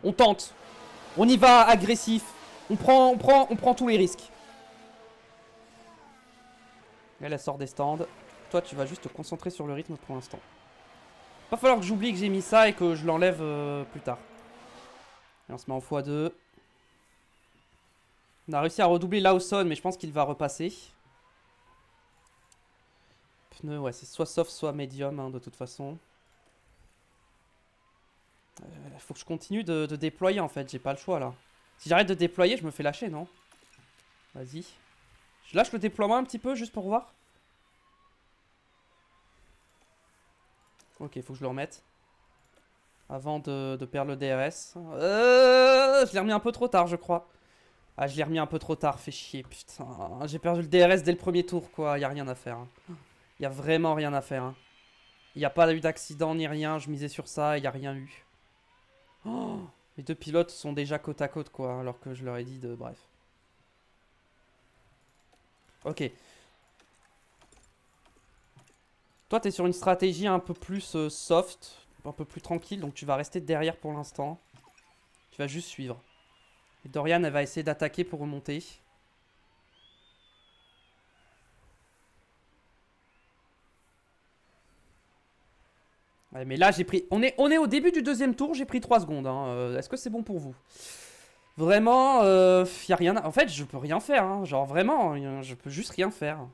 On tente. On y va agressif. On prend tous les risques. Elle sort des stands. Toi, tu vas juste te concentrer sur le rythme pour l'instant. Va falloir que j'oublie que j'ai mis ça et que je l'enlève plus tard. Et on se met en x2. On a réussi à redoubler Lawson, mais je pense qu'il va repasser. Pneu, ouais, c'est soit soft, soit medium, hein, de toute façon. Faut que je continue de déployer, en fait. J'ai pas le choix, là. Si j'arrête de déployer, je me fais lâcher, non? Vas-y. Je lâche le déploiement un petit peu, juste pour voir. Ok, faut que je le remette. Avant de perdre le DRS. Je l'ai remis un peu trop tard, je crois. Ah, je l'ai remis un peu trop tard, fait chier, putain. J'ai perdu le DRS dès le premier tour, quoi. Y a rien à faire. Hein. Y a vraiment rien à faire. Hein. Y a pas eu d'accident ni rien. Je misais sur ça, y a rien eu. Oh, les 2 pilotes sont déjà côte à côte, quoi. Alors que je leur ai dit de... Bref. Ok. Toi, t'es sur une stratégie un peu plus soft. Un peu plus tranquille. Donc tu vas rester derrière pour l'instant. Tu vas juste suivre. Et Dorian, elle va essayer d'attaquer pour remonter. Ouais, mais là, j'ai pris... On est au début du 2e tour, j'ai pris 3 secondes. Hein. Est-ce que c'est bon pour vous? Vraiment, y a rien... En fait, je peux rien faire. Hein. Genre, vraiment, je peux juste rien faire.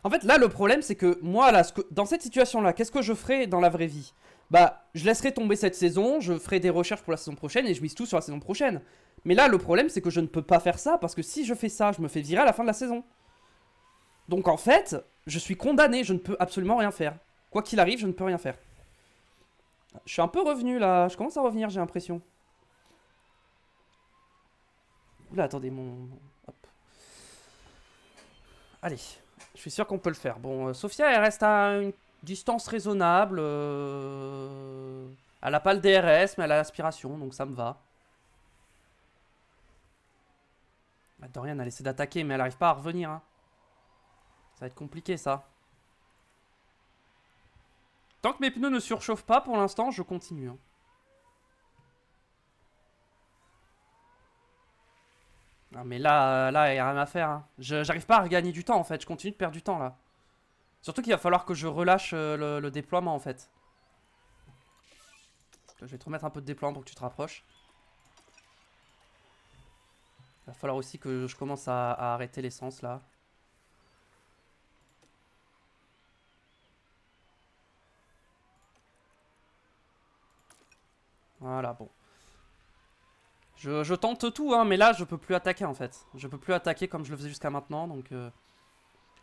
En fait, là, le problème, c'est que moi, là, dans cette situation-là, qu'est-ce que je ferais dans la vraie vie? Bah, je laisserai tomber cette saison, je ferai des recherches pour la saison prochaine et je mise tout sur la saison prochaine. Mais là, le problème, c'est que je ne peux pas faire ça parce que si je fais ça, je me fais virer à la fin de la saison. Donc, en fait, je suis condamné, je ne peux absolument rien faire. Quoi qu'il arrive, je ne peux rien faire. Je suis un peu revenu, là. Je commence à revenir, j'ai l'impression. Là, attendez, mon... Hop. Allez, je suis sûr qu'on peut le faire. Bon, Sophia, elle reste à une distance raisonnable. Elle a pas le DRS, mais elle a l'aspiration, donc ça me va. Dorian a essayé d'attaquer, mais elle arrive pas à revenir. Hein. Ça va être compliqué, ça. Tant que mes pneus ne surchauffent pas, pour l'instant, je continue. Hein. Ah, mais là, il n'y a rien à faire. Hein. J'arrive pas à regagner du temps, en fait. Je continue de perdre du temps, là. Surtout qu'il va falloir que je relâche le déploiement, en fait. Je vais te remettre un peu de déploiement pour que tu te rapproches. Il va falloir aussi que je commence à arrêter l'essence, là. Voilà, bon. Je tente tout, hein, mais là, je peux plus attaquer, en fait. Je peux plus attaquer comme je le faisais jusqu'à maintenant, donc...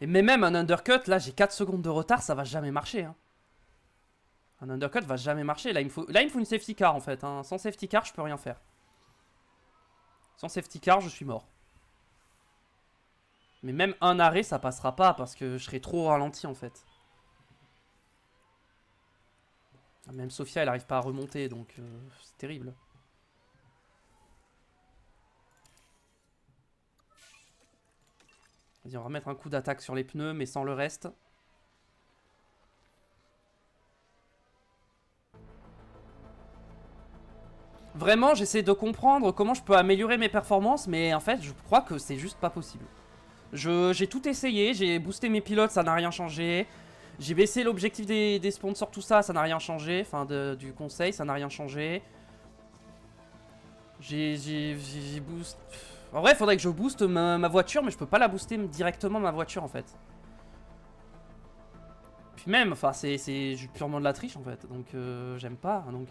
Mais même un undercut, là, j'ai 4 secondes de retard, ça va jamais marcher. Hein. Un undercut va jamais marcher. Là, il me faut une safety car, en fait. Hein. Sans safety car, je peux rien faire. Sans safety car, je suis mort. Mais même un arrêt, ça passera pas, parce que je serai trop ralenti, en fait. Même Sophia, elle arrive pas à remonter, donc c'est terrible. Vas-y, on va mettre un coup d'attaque sur les pneus, mais sans le reste. Vraiment, j'essaie de comprendre comment je peux améliorer mes performances, mais en fait, je crois que c'est juste pas possible. J'ai tout essayé, j'ai boosté mes pilotes, ça n'a rien changé. J'ai baissé l'objectif des sponsors, tout ça, ça n'a rien changé. Enfin, du conseil, ça n'a rien changé. J'ai boosté... En vrai, il faudrait que je booste ma voiture, mais je peux pas la booster directement, ma voiture, en fait. Puis même, enfin, c'est purement de la triche, en fait. Donc, j'aime pas, donc...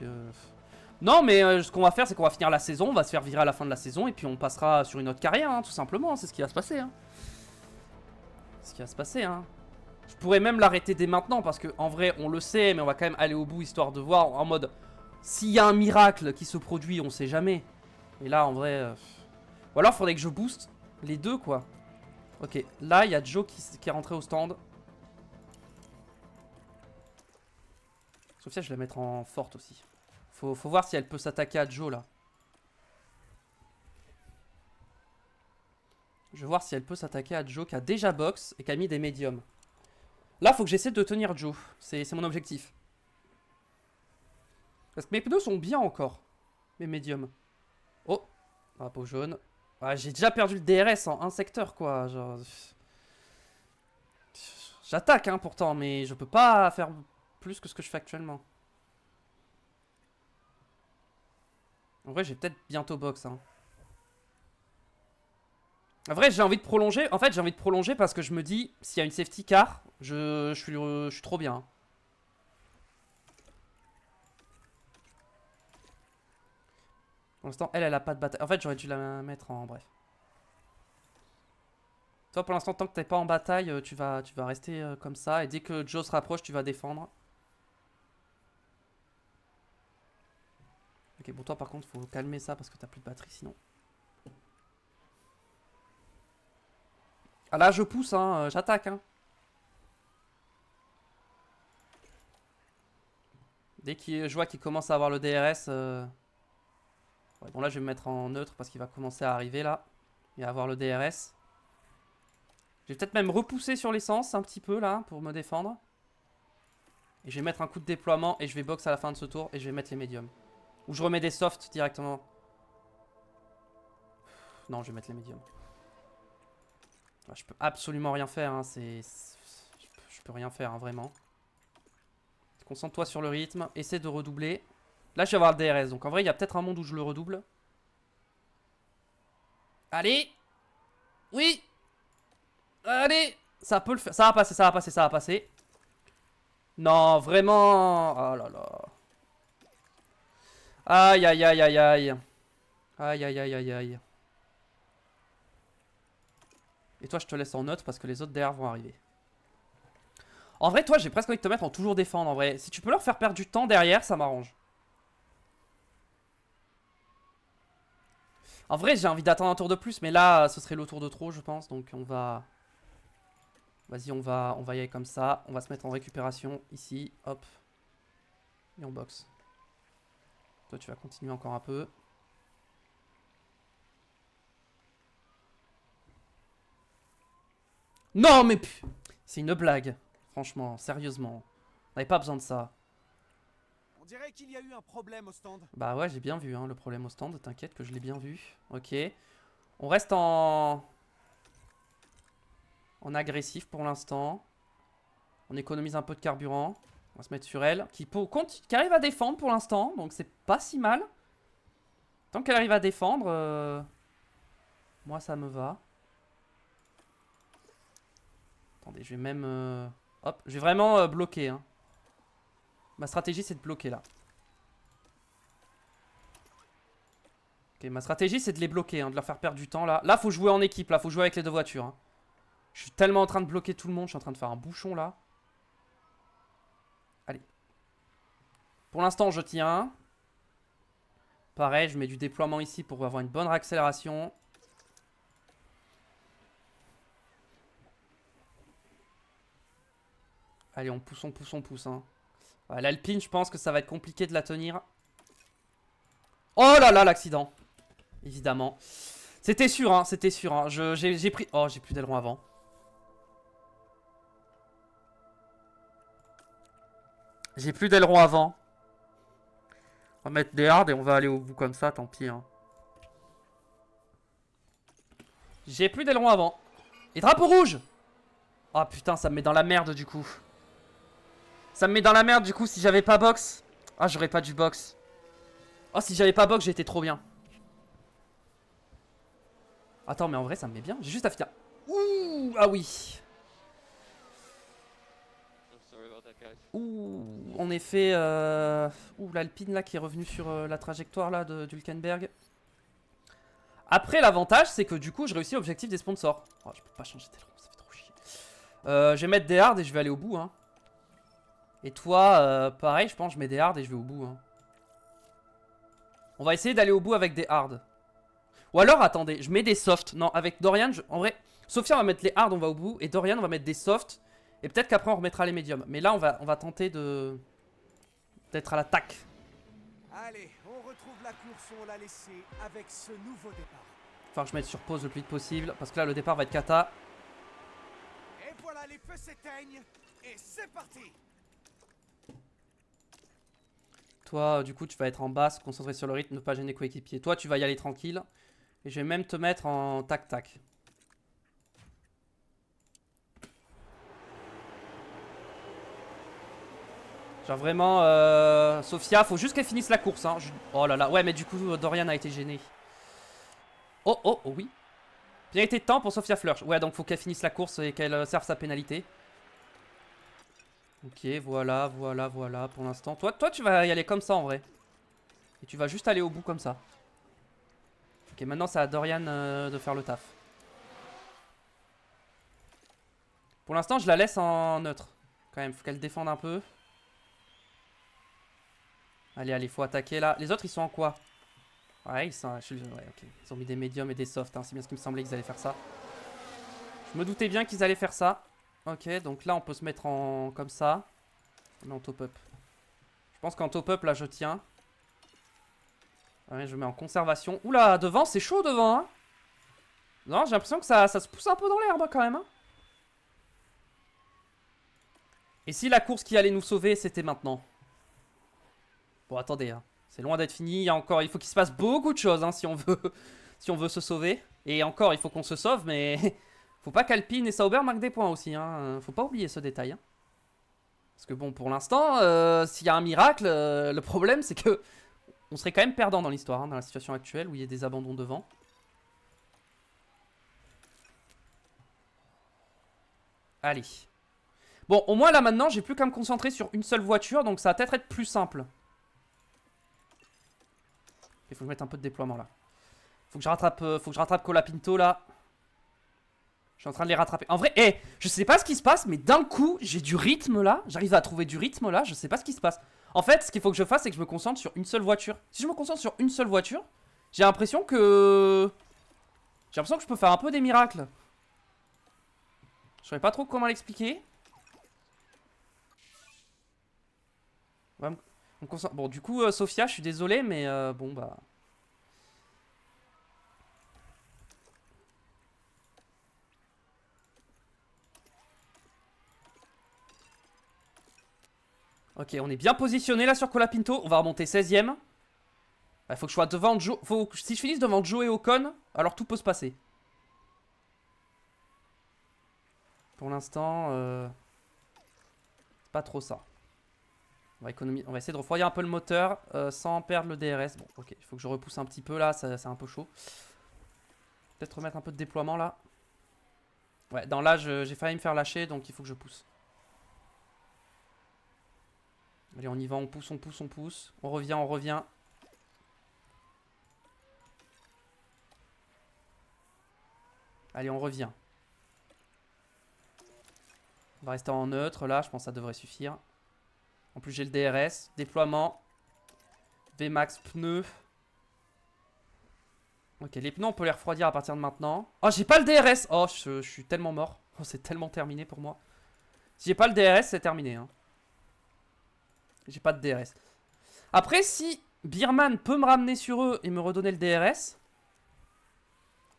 Non, mais ce qu'on va faire, c'est qu'on va finir la saison, on va se faire virer à la fin de la saison, et puis on passera sur une autre carrière, hein, tout simplement. C'est ce qui va se passer, hein. C'est ce qui va se passer, hein. Je pourrais même l'arrêter dès maintenant, parce que en vrai, on le sait, mais on va quand même aller au bout, histoire de voir, en mode... S'il y a un miracle qui se produit, on sait jamais. Et là, en vrai... Ou alors, il faudrait que je booste les deux, quoi. Ok, là, il y a Joe qui est rentré au stand. Sophia, je vais la mettre en forte aussi. Faut voir si elle peut s'attaquer à Joe, là. Je vais voir si elle peut s'attaquer à Joe, qui a déjà box et qui a mis des médiums. Là, faut que j'essaie de tenir Joe. C'est mon objectif. Parce que mes pneus sont bien encore. Mes médiums. Oh, drapeau jaune. Ah, j'ai déjà perdu le DRS en un secteur, quoi. Genre... J'attaque, hein, pourtant, mais je peux pas faire plus que ce que je fais actuellement. En vrai, j'ai peut-être bientôt box, hein. En vrai, j'ai envie de prolonger. En fait, j'ai envie de prolonger parce que je me dis, s'il y a une safety car, je suis trop bien. Pour l'instant, elle a pas de bataille. En fait, j'aurais dû la mettre en... Bref. Toi, pour l'instant, tant que t'es pas en bataille, tu vas rester comme ça. Et dès que Joe se rapproche, tu vas défendre. Ok, bon, toi, par contre, faut calmer ça parce que t'as plus de batterie, sinon. Ah là, je pousse, hein. J'attaque, hein. Dès que je vois qu'il commence à avoir le DRS... Ouais, bon, là, je vais me mettre en neutre parce qu'il va commencer à arriver, là. Et à avoir le DRS. Je vais peut-être même repousser sur l'essence un petit peu là pour me défendre. Et je vais mettre un coup de déploiement et je vais box à la fin de ce tour et je vais mettre les médiums. Ou je remets des softs directement. Non, je vais mettre les médiums. Je peux absolument rien faire, hein. Je peux rien faire, hein, vraiment. Concentre-toi sur le rythme, essaie de redoubler. Là, je vais avoir le DRS, donc en vrai, il y a peut-être un monde où je le redouble. Allez! Oui! Allez! Ça peut le faire. Ça va passer, ça va passer, ça va passer. Non, vraiment. Oh là là. Aïe, aïe, aïe, aïe, aïe. Aïe, aïe, aïe, aïe, aïe. Et toi, je te laisse en note parce que les autres derrière vont arriver. En vrai, toi, j'ai presque envie de te mettre en toujours défendre, en vrai. Si tu peux leur faire perdre du temps derrière, ça m'arrange. En vrai, j'ai envie d'attendre un tour de plus, mais là, ce serait le tour de trop, je pense. Donc, on va... Vas-y, on va y aller comme ça. On va se mettre en récupération ici. Hop. Et on boxe. Toi, tu vas continuer encore un peu. Non, mais c'est une blague. Franchement, sérieusement. On n'avait pas besoin de ça. On dirait qu'il y a eu un problème au stand. Bah ouais, j'ai bien vu hein, le problème au stand. T'inquiète que je l'ai bien vu. Ok. On reste en agressif pour l'instant. On économise un peu de carburant. On va se mettre sur elle. Qui arrive à défendre pour l'instant. Donc c'est pas si mal. Tant qu'elle arrive à défendre, moi ça me va. Attendez, je vais même... Hop, je vais vraiment bloquer. Hein. Ma stratégie c'est de bloquer là. Ok, ma stratégie c'est de les bloquer, hein, de leur faire perdre du temps là. Là faut jouer en équipe, là faut jouer avec les 2 voitures. Hein. Je suis tellement en train de bloquer tout le monde, je suis en train de faire un bouchon là. Allez. Pour l'instant je tiens. Pareil, je mets du déploiement ici pour avoir une bonne réaccélération. Allez, on pousse, on pousse, on pousse. Hein. Ouais, l'Alpine, je pense que ça va être compliqué de la tenir. Oh là là, l'accident. Évidemment. C'était sûr, hein, c'était sûr. Hein. J'ai pris... Oh, j'ai plus d'aileron avant. J'ai plus d'aileron avant. On va mettre des hards et on va aller au bout comme ça, tant pis. Hein. J'ai plus d'aileron avant. Et drapeau rouge. Oh putain, ça me met dans la merde du coup. Ça me met dans la merde du coup si j'avais pas box. Ah, j'aurais pas dû box. Oh, si j'avais pas box, j'étais trop bien. Attends, mais en vrai, ça me met bien. J'ai juste à finir. Ouh, ah oui. Ouh, en effet, ouh, l'Alpine là qui est revenu sur la trajectoire là d'Hülkenberg. Après, l'avantage, c'est que du coup, je réussis l'objectif des sponsors. Oh, je peux pas changer d'aileron, ça fait trop chier. Je vais mettre des hards et je vais aller au bout. Hein. Et toi, pareil, je pense que je mets des hards et je vais au bout. Hein. On va essayer d'aller au bout avec des hards. Ou alors, attendez, je mets des softs. Non, avec Dorian, en vrai, Sophia, on va mettre les hards, on va au bout. Et Dorian, on va mettre des softs. Et peut-être qu'après, on remettra les médiums. Mais là, on va tenter d'être à l'attaque. Allez, on retrouve la course où on l'a laissée avec ce nouveau départ. Enfin, je mets sur pause le plus vite possible. Parce que là, le départ va être cata. Et voilà, les feux s'éteignent. Et c'est parti. Toi, du coup, tu vas être en basse, concentré sur le rythme, ne pas gêner coéquipier. Toi, tu vas y aller tranquille. Et je vais même te mettre en tac-tac. Genre vraiment, Sophia, faut juste qu'elle finisse la course. Hein. Oh là là, ouais, mais du coup, Dorian a été gêné. Oh, oh, oh, oui. Bien été de temps pour Sophia Flörsch. Ouais, donc faut qu'elle finisse la course et qu'elle serve sa pénalité. Ok, voilà, voilà, voilà, pour l'instant. Toi, tu vas y aller comme ça, en vrai. Et tu vas juste aller au bout comme ça. Ok, maintenant, c'est à Dorian de faire le taf. Pour l'instant, je la laisse en neutre. Quand même, faut qu'elle défende un peu. Allez, allez, faut attaquer là. Les autres, ils sont en quoi? Ouais, ils sont... Ouais, ok. Ils ont mis des médiums et des softs. Hein. C'est bien ce qui me semblait qu'ils allaient faire ça. Je me doutais bien qu'ils allaient faire ça. Ok, donc là, on peut se mettre en... comme ça. On est en top-up. Je pense qu'en top-up, là, je tiens. Ouais, je mets en conservation. Oula, devant, c'est chaud devant. Hein. Non, j'ai l'impression que ça se pousse un peu dans l'herbe quand même. Hein. Et si la course qui allait nous sauver, c'était maintenant? Bon, attendez, hein. C'est loin d'être fini. Il faut qu'il se passe beaucoup de choses hein, si on veut se sauver. Et encore, il faut qu'on se sauve, mais faut pas qu'Alpine et Sauber marquent des points aussi. Hein. Faut pas oublier ce détail. Hein. Parce que bon, pour l'instant, s'il y a un miracle, le problème c'est que on serait quand même perdant dans l'histoire, hein, dans la situation actuelle où il y a des abandons devant. Allez. Bon, au moins là maintenant, j'ai plus qu'à me concentrer sur une seule voiture, donc ça va peut-être être plus simple. Il faut que je mette un peu de déploiement là. Faut que je rattrape Colapinto là. Je suis en train de les rattraper. En vrai, je sais pas ce qui se passe, mais d'un coup, j'ai du rythme là. J'arrive à trouver du rythme là. Je sais pas ce qui se passe. En fait, ce qu'il faut que je fasse, c'est que je me concentre sur une seule voiture. Si je me concentre sur une seule voiture, j'ai l'impression que... je peux faire un peu des miracles. savais pas trop comment l'expliquer. Ouais, bon, du coup, Sophia, je suis désolé, mais bon, bah... Ok, on est bien positionné là sur Colapinto. On va remonter 16ème. Il faut que je sois devant Joe. Si je finisse devant Joe et Ocon, alors tout peut se passer. Pour l'instant, c'est pas trop ça. On va essayer de refroidir un peu le moteur sans perdre le DRS. Bon, ok, il faut que je repousse un petit peu là, c'est un peu chaud. Peut-être remettre un peu de déploiement là. Ouais, dans l'âge, j'ai failli me faire lâcher, donc il faut que je pousse. Allez, on y va, on pousse, on pousse, on pousse. On revient, on revient. Allez, on revient. On va rester en neutre, là, je pense que ça devrait suffire. En plus, j'ai le DRS. Déploiement. Vmax pneus. Ok, les pneus, on peut les refroidir à partir de maintenant. Oh, j'ai pas le DRS. Oh, je suis tellement mort. Oh, c'est tellement terminé pour moi. Si j'ai pas le DRS, c'est terminé. Hein. J'ai pas de DRS. Après, si Birman peut me ramener sur eux et me redonner le DRS...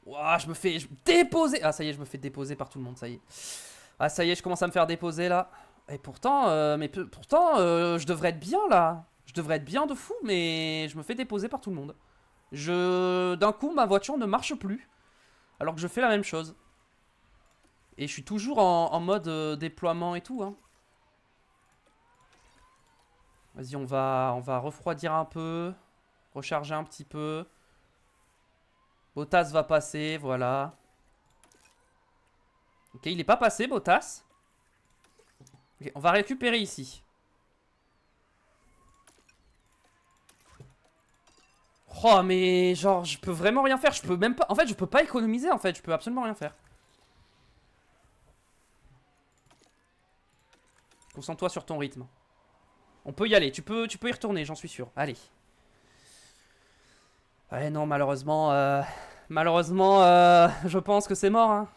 Ouah, je me fais déposer. Ah, ça y est, je me fais déposer par tout le monde, ça y est. Ah, ça y est, je commence à me faire déposer, là. Et pourtant, je devrais être bien, là. Je devrais être bien de fou, mais je me fais déposer par tout le monde. D'un coup, ma voiture ne marche plus. Alors que je fais la même chose. Et je suis toujours en mode déploiement et tout, hein. Vas-y, on va refroidir un peu. Recharger un petit peu. Bottas va passer, voilà. Ok, il est pas passé, Bottas. Ok, on va récupérer ici. Oh, mais genre, je peux vraiment rien faire. Je peux même pas... En fait, je peux pas économiser, en fait. Je peux absolument rien faire. Concentre-toi sur ton rythme. On peut y aller. Tu peux y retourner, j'en suis sûr. Allez. Ouais, non, malheureusement... je pense que c'est mort, hein.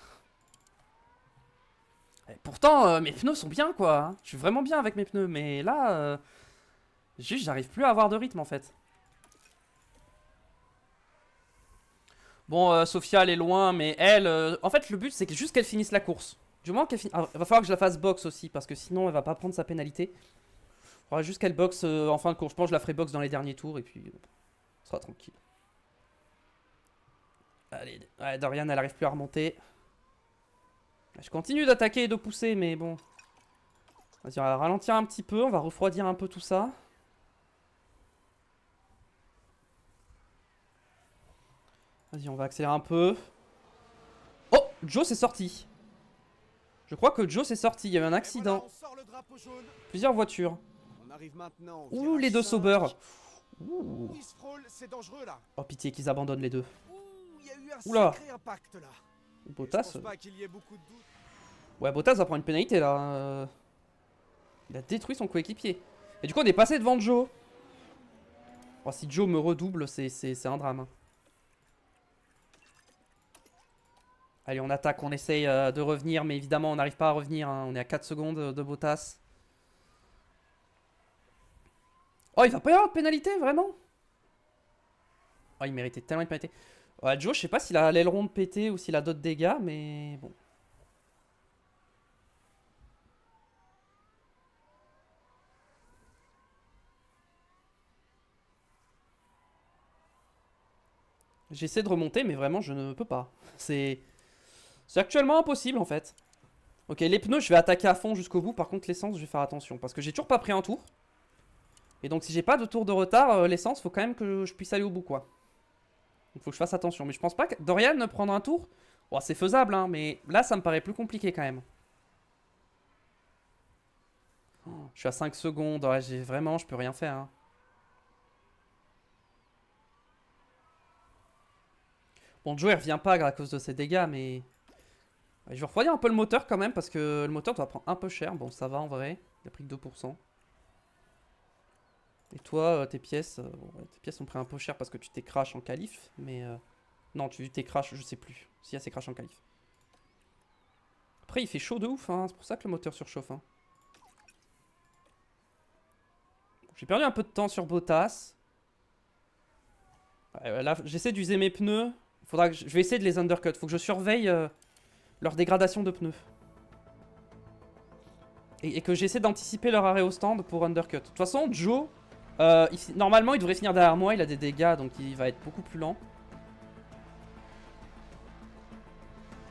Et pourtant, mes pneus sont bien, quoi. Hein. Je suis vraiment bien avec mes pneus. Mais là, juste, j'arrive plus à avoir de rythme, en fait. Bon, Sophia, elle est loin, mais elle... en fait, le but, c'est juste qu'elle finisse la course. Du moment qu'elle finisse... Ah, il va falloir que je la fasse box aussi, parce que sinon, elle va pas prendre sa pénalité. Il faudra juste qu'elle boxe en fin de course. Je pense que je la ferai box dans les derniers tours, et puis... on sera tranquille. Allez, ouais, Dorian, elle arrive plus à remonter. Je continue d'attaquer et de pousser, mais bon. Vas-y, on va ralentir un petit peu, on va refroidir un peu tout ça. Vas-y, on va accélérer un peu. Oh, Joe s'est sorti. Je crois que Joe s'est sorti, il y a eu un accident. Voilà, on sort le drapeau jaune. Plusieurs voitures. On arrive maintenant au Ouh, virage les deux 5. sauveurs. Ouh. Il se frôle, c'est dangereux là. Oh, pitié qu'ils abandonnent les deux. Ouh, il y a eu un Oula. sacré impact là. Bottas. Je pense pas qu'il y ait beaucoup de doutes. Ouais, Bottas va prendre une pénalité là. Il a détruit son coéquipier. Et du coup, on est passé devant Joe. Oh, si Joe me redouble, c'est un drame. Allez, on attaque, on essaye de revenir, mais évidemment, on n'arrive pas à revenir. Hein. On est à 4 secondes de Bottas. Oh, il va pas y avoir de pénalité, vraiment? Oh, il méritait tellement de pénalité. Ouais, Joe, je sais pas s'il a l'aileron de pété ou s'il a d'autres dégâts, mais bon. J'essaie de remonter, mais vraiment, je ne peux pas. C'est actuellement impossible, en fait. Ok, les pneus, je vais attaquer à fond jusqu'au bout. Par contre, l'essence, je vais faire attention. Parce que j'ai toujours pas pris un tour. Et donc, si j'ai pas de tour de retard, l'essence, faut quand même que je puisse aller au bout, quoi. Donc, faut que je fasse attention. Mais je pense pas que Dorian prendre un tour... Oh, c'est faisable, hein, mais là, ça me paraît plus compliqué, quand même. Oh, je suis à 5 secondes. Ouais, vraiment, je peux rien faire, hein. Bon, Joe, il revient pas à cause de ses dégâts, mais... Je vais refroidir un peu le moteur, quand même, parce que le moteur doit prendre un peu cher. Bon, ça va, en vrai. Il a pris que 2%. Et toi, tes pièces... bon, tes pièces ont pris un peu cher parce que tu t'es crash en qualif, mais... non, tu t'es crash, je sais plus. Si, elle s'est crash en qualif. Après, il fait chaud de ouf, hein. C'est pour ça que le moteur surchauffe. Hein. J'ai perdu un peu de temps sur Bottas. Là, j'essaie d'user mes pneus. Faudra que je vais essayer de les undercut. Faut que je surveille leur dégradation de pneus. Et que j'essaie d'anticiper leur arrêt au stand pour undercut. De toute façon, Joe, normalement, il devrait finir derrière moi. Il a des dégâts, donc il va être beaucoup plus lent.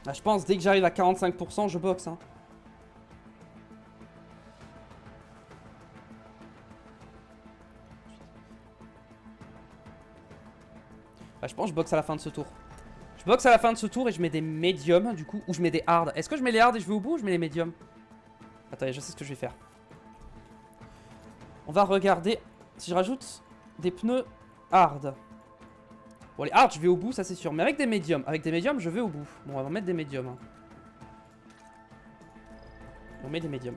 Là, je pense, dès que j'arrive à 45%, je boxe. Hein. Là, je pense que je boxe à la fin de ce tour. Je boxe à la fin de ce tour et je mets des médiums, du coup, ou je mets des hards. Est-ce que je mets les hards et je vais au bout ou je mets les médiums? Attendez, je sais ce que je vais faire. On va regarder si je rajoute des pneus hard. Bon, les hard, je vais au bout, ça c'est sûr. Mais avec des médiums, je vais au bout. Bon, on va mettre des médiums. Hein. On met des médiums.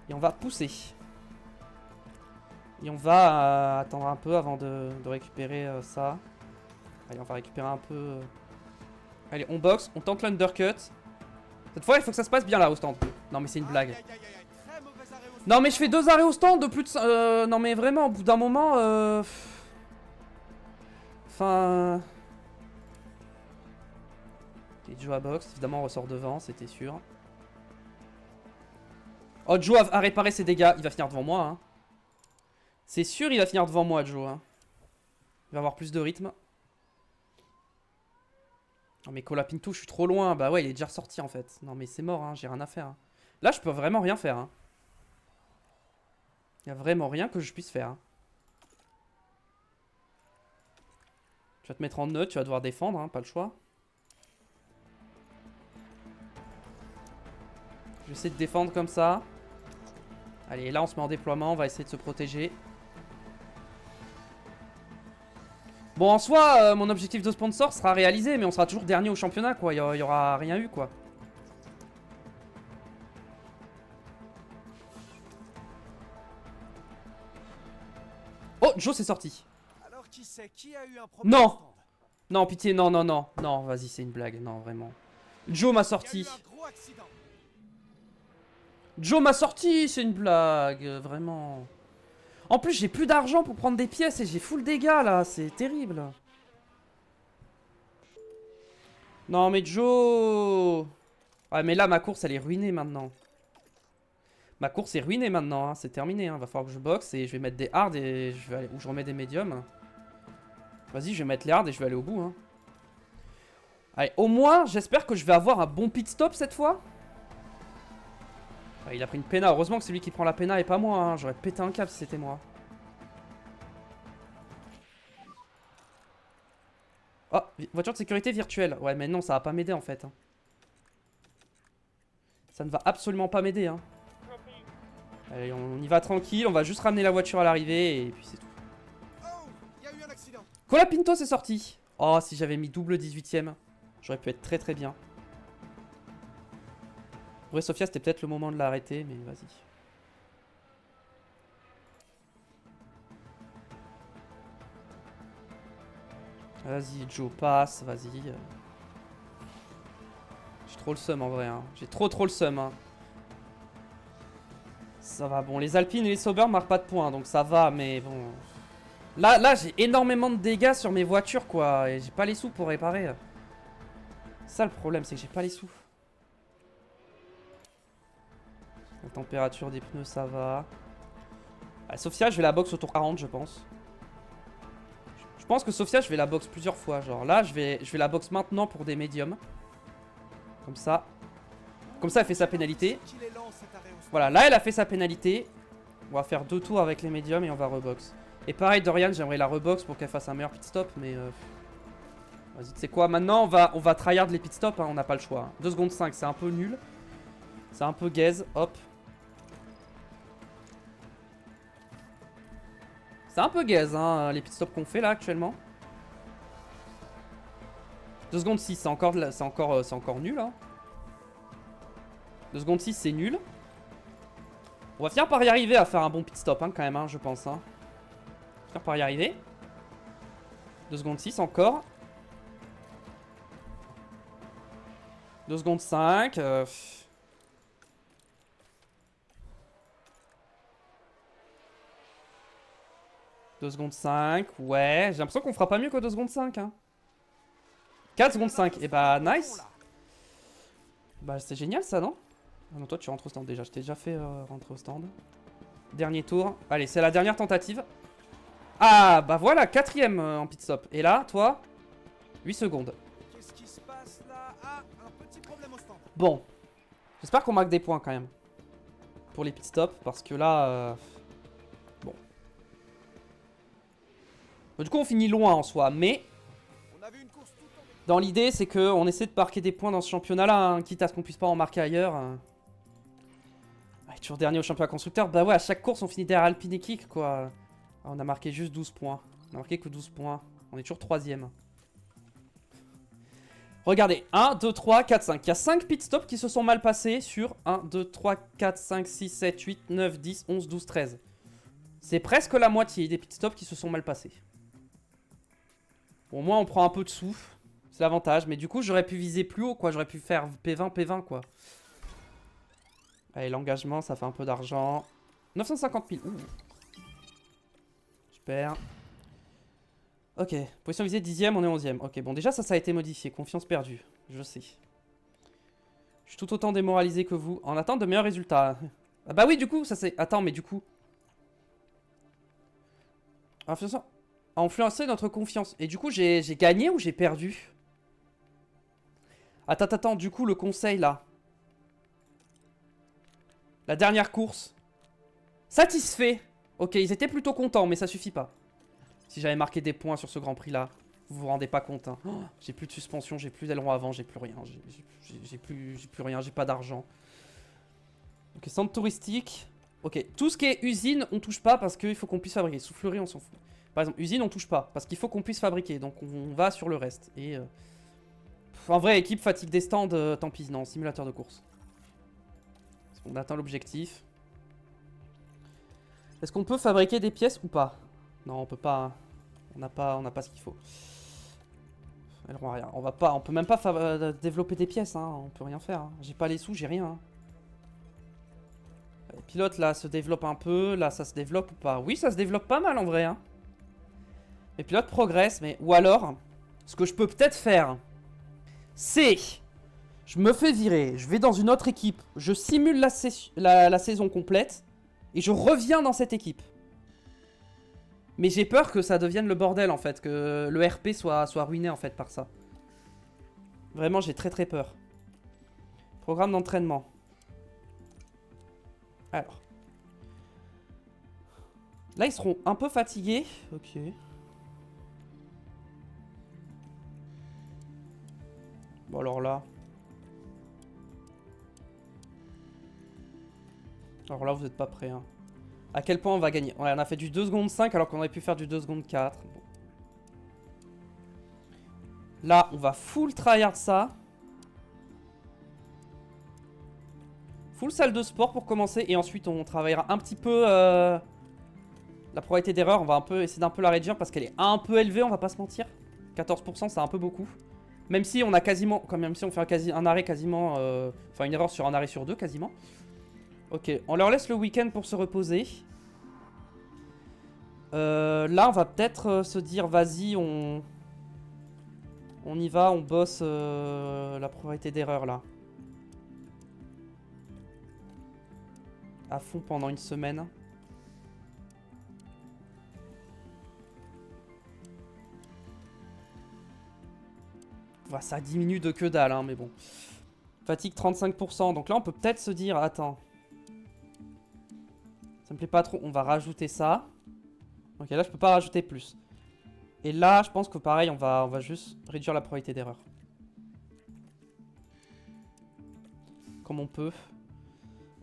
Et on va pousser. Et on va attendre un peu avant de récupérer ça. Allez, on va récupérer un peu. Allez, on boxe, on tente l'undercut. Cette fois, il faut que ça se passe bien là au stand. Non, mais c'est une blague. Non, mais je fais 2 arrêts au stand de plus de. Non, mais vraiment, au bout d'un moment. Enfin. Et Joe à boxe, évidemment, on ressort devant, c'était sûr. Oh, Joe a réparé ses dégâts, il va finir devant moi. Hein. C'est sûr, il va finir devant moi, Joe. Hein. Il va avoir plus de rythme. Non, mais Colapinto, je suis trop loin. Bah ouais, il est déjà ressorti en fait. Non, mais c'est mort, hein, j'ai rien à faire. Hein. Là, je peux vraiment rien faire. Hein. Il y a vraiment rien que je puisse faire. Hein. Tu vas te mettre en neutre, tu vas devoir défendre, hein, pas le choix. Je vais essayer de défendre comme ça. Allez, là on se met en déploiement, on va essayer de se protéger. Bon, en soi, mon objectif de sponsor sera réalisé, mais on sera toujours dernier au championnat, quoi. Il y aura rien eu, quoi. Oh, Joe s'est sorti. Alors, qui a eu un problème Non. au stand? Non, pitié, non, non, non. Non, vas-y, c'est une blague. Non, vraiment. Joe m'a sorti. Il y a eu un gros accident. Joe m'a sorti, c'est une blague, vraiment. En plus, j'ai plus d'argent pour prendre des pièces et j'ai full dégâts là, c'est terrible. Non mais Joe. Ouais mais là ma course elle est ruinée maintenant. Ma course est ruinée maintenant, hein. C'est terminé, hein. Va falloir que je boxe et je vais mettre des hards et je vais aller où je remets des médiums. Vas-y, je vais mettre les hards et je vais aller au bout. Hein. Allez, au moins, j'espère que je vais avoir un bon pit stop cette fois. Ah, il a pris une péna. Heureusement que c'est lui qui prend la péna et pas moi. Hein. J'aurais pété un câble si c'était moi. Oh, voiture de sécurité virtuelle. Ouais, mais non, ça va pas m'aider en fait. Hein. Ça ne va absolument pas m'aider. Hein. Allez, on y va tranquille. On va juste ramener la voiture à l'arrivée et puis c'est tout. Oh, il y a eu un accident. Colapinto c'est sorti. Oh, si j'avais mis double 18ème, j'aurais pu être très très bien. En vrai, Sofia, c'était peut-être le moment de l'arrêter, mais vas-y. Vas-y, Joe, passe, vas-y. J'ai trop le seum en vrai. Hein. J'ai trop le seum. Hein. Ça va, bon, les Alpines et les Sauber marquent pas de points, donc ça va, mais bon... Là j'ai énormément de dégâts sur mes voitures, quoi, et j'ai pas les sous pour réparer. Ça, le problème, c'est que j'ai pas les sous. La température des pneus, ça va. Ah, Sofia, je vais la boxe au tour 40, je pense. Je pense que Sofia, je vais la boxe plusieurs fois. Genre là, je vais la boxe maintenant pour des médiums. Comme ça. Comme ça, elle fait sa pénalité. Voilà, là, elle a fait sa pénalité. On va faire 2 tours avec les médiums et on va rebox. Et pareil, Dorian, j'aimerais la rebox pour qu'elle fasse un meilleur pit stop, mais... Vas-y, tu sais quoi, maintenant, on va tryhard les pit stops, hein, on n'a pas le choix. Hein. 2 secondes 5, c'est un peu nul. C'est un peu gaze, hop. C'est un peu gaze, hein, les pit stops qu'on fait là actuellement. 2 secondes 6, c'est encore nul. Hein. 2 secondes 6, c'est nul. On va finir par y arriver à faire un bon pit stop, hein, quand même, hein, je pense. Hein. On va finir par y arriver. 2 secondes 6 encore. 2 secondes 5. 2 secondes 5. Ouais, j'ai l'impression qu'on fera pas mieux que 2 secondes 5. Hein. 4 secondes 5. Et bah, nice. Bah, c'est génial ça, non? Ah non, toi, tu rentres au stand déjà. Je t'ai déjà fait rentrer au stand. Dernier tour. Allez, c'est la dernière tentative. Ah, bah voilà, 4ème en pit stop. Et là, toi, 8 secondes. Qu'est-ce qui se passe là? Ah, un petit problème au stand. Bon. J'espère qu'on marque des points quand même. Pour les pit stops, parce que là... Bon. Du coup, on finit loin en soi, mais... On a vu une course tout en... Dans l'idée, c'est qu'on essaie de marquer des points dans ce championnat-là, hein, quitte à ce qu'on puisse pas en marquer ailleurs. Toujours dernier au championnat constructeur. Bah ouais, à chaque course, on finit derrière Alpine et Kik, quoi. Ah, on a marqué juste 12 points. On a marqué que 12 points. On est toujours 3ème. Regardez, 1, 2, 3, 4, 5. Il y a 5 pit stops qui se sont mal passés sur 1, 2, 3, 4, 5, 6, 7, 8, 9, 10, 11, 12, 13. C'est presque la moitié des pit stops qui se sont mal passés. Bon, au moins, on prend un peu de souffle. C'est l'avantage. Mais du coup, j'aurais pu viser plus haut, quoi. J'aurais pu faire P20, P20, quoi. Allez, l'engagement, ça fait un peu d'argent. 950 000. Ouh. Super. Ok. Position visée 10ème, on est 11ème. Ok, bon, déjà, ça a été modifié. Confiance perdue. Je sais. Je suis tout autant démoralisé que vous. En attente de meilleurs résultats. Ah bah oui, du coup, ça c'est... Attends, mais du coup... Influencer notre confiance. Et du coup, j'ai gagné ou j'ai perdu? Attends, du coup, le conseil, là. La dernière course. Satisfait. Ok, ils étaient plutôt contents, mais ça suffit pas. Si j'avais marqué des points sur ce Grand Prix là, vous vous rendez pas compte. Hein. Oh, j'ai plus de suspension, j'ai plus d'aileron avant, j'ai plus rien. J'ai plus rien, j'ai pas d'argent. Ok, centre touristique. Ok, tout ce qui est usine, on touche pas parce qu'il faut qu'on puisse fabriquer. Soufflerie, on s'en fout. Par exemple, usine, on touche pas parce qu'il faut qu'on puisse fabriquer. Donc on va sur le reste. Et en vrai, équipe fatigue des stands, tant pis, non, simulateur de course. On atteint l'objectif. Est-ce qu'on peut fabriquer des pièces ou pas? Non, on peut pas. Hein. On n'a pas ce qu'il faut. On va pas. On peut même pas développer des pièces. Hein. On peut rien faire. Hein. J'ai pas les sous, j'ai rien. Hein. Les pilotes là se développent un peu. Là, ça se développe ou pas? Oui, ça se développe pas mal en vrai. Hein. Les pilotes progressent, mais ou alors, ce que je peux peut-être faire, c'est je me fais virer. Je vais dans une autre équipe. Je simule la saison complète et je reviens dans cette équipe. Mais j'ai peur que ça devienne le bordel en fait, que le RP soit ruiné en fait par ça. Vraiment, j'ai très peur. Programme d'entraînement. Alors. Là, ils seront un peu fatigués. Ok. Bon, alors là. Alors là, vous n'êtes pas prêts. Hein. À quel point on va gagner? Ouais, on a fait du 2 secondes 5 alors qu'on aurait pu faire du 2 secondes 4. Bon. Là, on va full tryhard ça. Full salle de sport pour commencer. Et ensuite, on travaillera un petit peu la probabilité d'erreur. On va essayer d'un peu la réduire parce qu'elle est un peu élevée, on va pas se mentir. 14%, c'est un peu beaucoup. Même si on a quasiment... Quand même si on fait un arrêt quasiment... Enfin, une erreur sur un arrêt sur 2 quasiment. Ok, on leur laisse le week-end pour se reposer. Là, on va peut-être se dire, vas-y, on y va, on bosse la probabilité d'erreur, là. À fond pendant une semaine. Voilà, ça diminue de que dalle, hein, mais bon. Fatigue 35%, donc là, on peut peut-être se dire, attends... Ça me plaît pas trop, on va rajouter ça. Ok, là je peux pas rajouter plus. Et là, je pense que pareil, on va juste réduire la probabilité d'erreur. Comme on peut.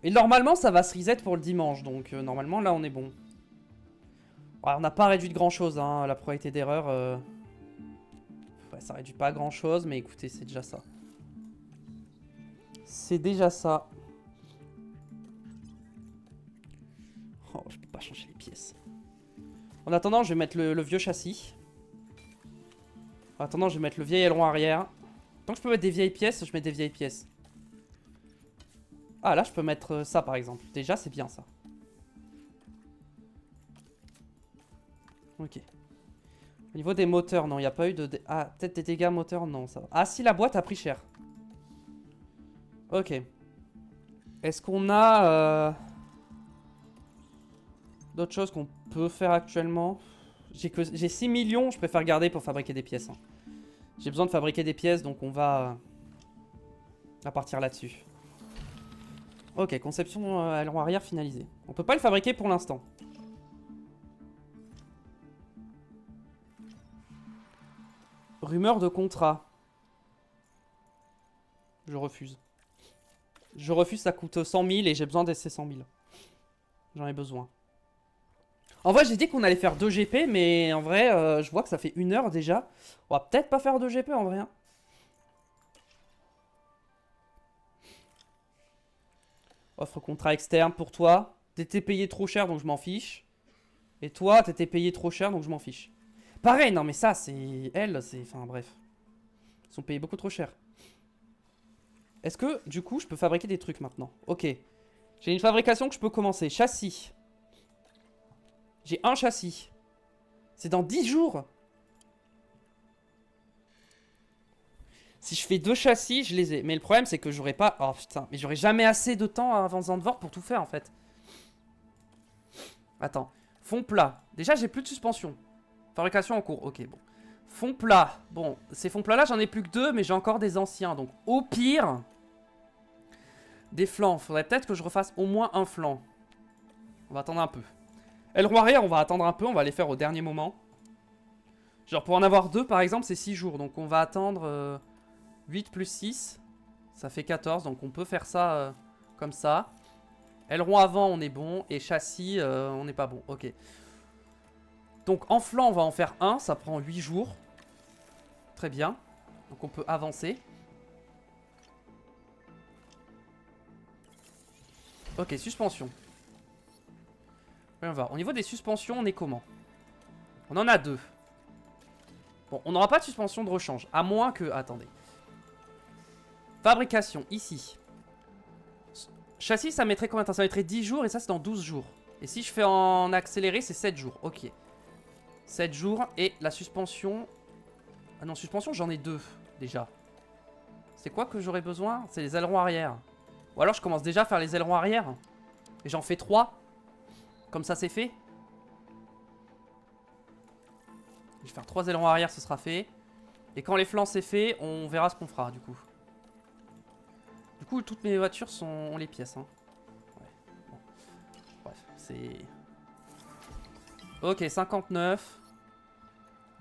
Et normalement, ça va se reset pour le dimanche. Donc normalement, là, on est bon. Ouais, on n'a pas réduit de grand chose, hein, la probabilité d'erreur. Ouais, ça réduit pas grand chose, mais écoutez, c'est déjà ça. C'est déjà ça. Oh, je peux pas changer les pièces. En attendant, je vais mettre le vieux châssis. En attendant, je vais mettre le vieil aileron arrière. Tant que je peux mettre des vieilles pièces, je mets des vieilles pièces. Ah, là, je peux mettre ça, par exemple. Déjà, c'est bien, ça. Ok. Au niveau des moteurs, non, il n'y a pas eu de... Ah, peut-être des dégâts moteurs, non, ça va. Ah, si, la boîte a pris cher. Ok. Est-ce qu'on a... d'autres choses qu'on peut faire actuellement? J'ai 6 millions, je préfère garder pour fabriquer des pièces. Hein. J'ai besoin de fabriquer des pièces, donc on va partir là-dessus. Ok, conception aileron arrière finalisée. On peut pas le fabriquer pour l'instant. Rumeur de contrat. Je refuse. Je refuse, ça coûte 100 000 et j'ai besoin de ces 100 000. J'en ai besoin. En vrai, j'ai dit qu'on allait faire 2 GP, mais en vrai, je vois que ça fait 1 heure déjà. On va peut-être pas faire 2 GP en vrai. Hein. Offre contrat externe pour toi. T'étais payé trop cher, donc je m'en fiche. Et toi, t'étais payé trop cher, donc je m'en fiche. Pareil, non mais ça, c'est... Elle, c'est... Enfin, bref. Ils sont payés beaucoup trop cher. Est-ce que, du coup, je peux fabriquer des trucs maintenant? Ok. J'ai une fabrication que je peux commencer. Châssis. J'ai un châssis. C'est dans 10 jours. Si je fais 2 châssis, je les ai. Mais le problème, c'est que j'aurai pas... Oh putain, mais j'aurai jamais assez de temps avant Zandvoort pour tout faire, en fait. Attends. Fond plat. Déjà, j'ai plus de suspension. Fabrication en cours. Ok, bon. Fond plat. Bon, ces fonds plats-là, j'en ai plus que 2, mais j'ai encore des anciens. Donc, au pire... Des flancs. Faudrait peut-être que je refasse au moins un flanc. On va attendre un peu. Aileron arrière, on va attendre un peu. On va les faire au dernier moment. Genre, pour en avoir 2, par exemple, c'est 6 jours. Donc, on va attendre 8 plus 6. Ça fait 14. Donc, on peut faire ça comme ça. Aileron avant, on est bon. Et châssis, on n'est pas bon. Ok. Donc, en flanc, on va en faire un. Ça prend 8 jours. Très bien. Donc, on peut avancer. Ok, suspension. Voyons voir. Au niveau des suspensions, on est comment? On en a 2. Bon, on n'aura pas de suspension de rechange. À moins que... Attendez. Fabrication, ici. Châssis, ça mettrait combien de temps? Ça mettrait 10 jours et ça, c'est dans 12 jours. Et si je fais en accéléré, c'est 7 jours. Ok. 7 jours. Et la suspension... Ah non, suspension, j'en ai 2, déjà. C'est quoi que j'aurais besoin? C'est les ailerons arrière. Ou alors je commence déjà à faire les ailerons arrière. Et j'en fais 3. Comme ça c'est fait. Je vais faire 3 ailerons arrière, ce sera fait. Et quand les flancs c'est fait, on verra ce qu'on fera du coup. Du coup, toutes mes voitures ont les pièces. Hein. Ouais. Bon. Bref, c'est... Ok, 59.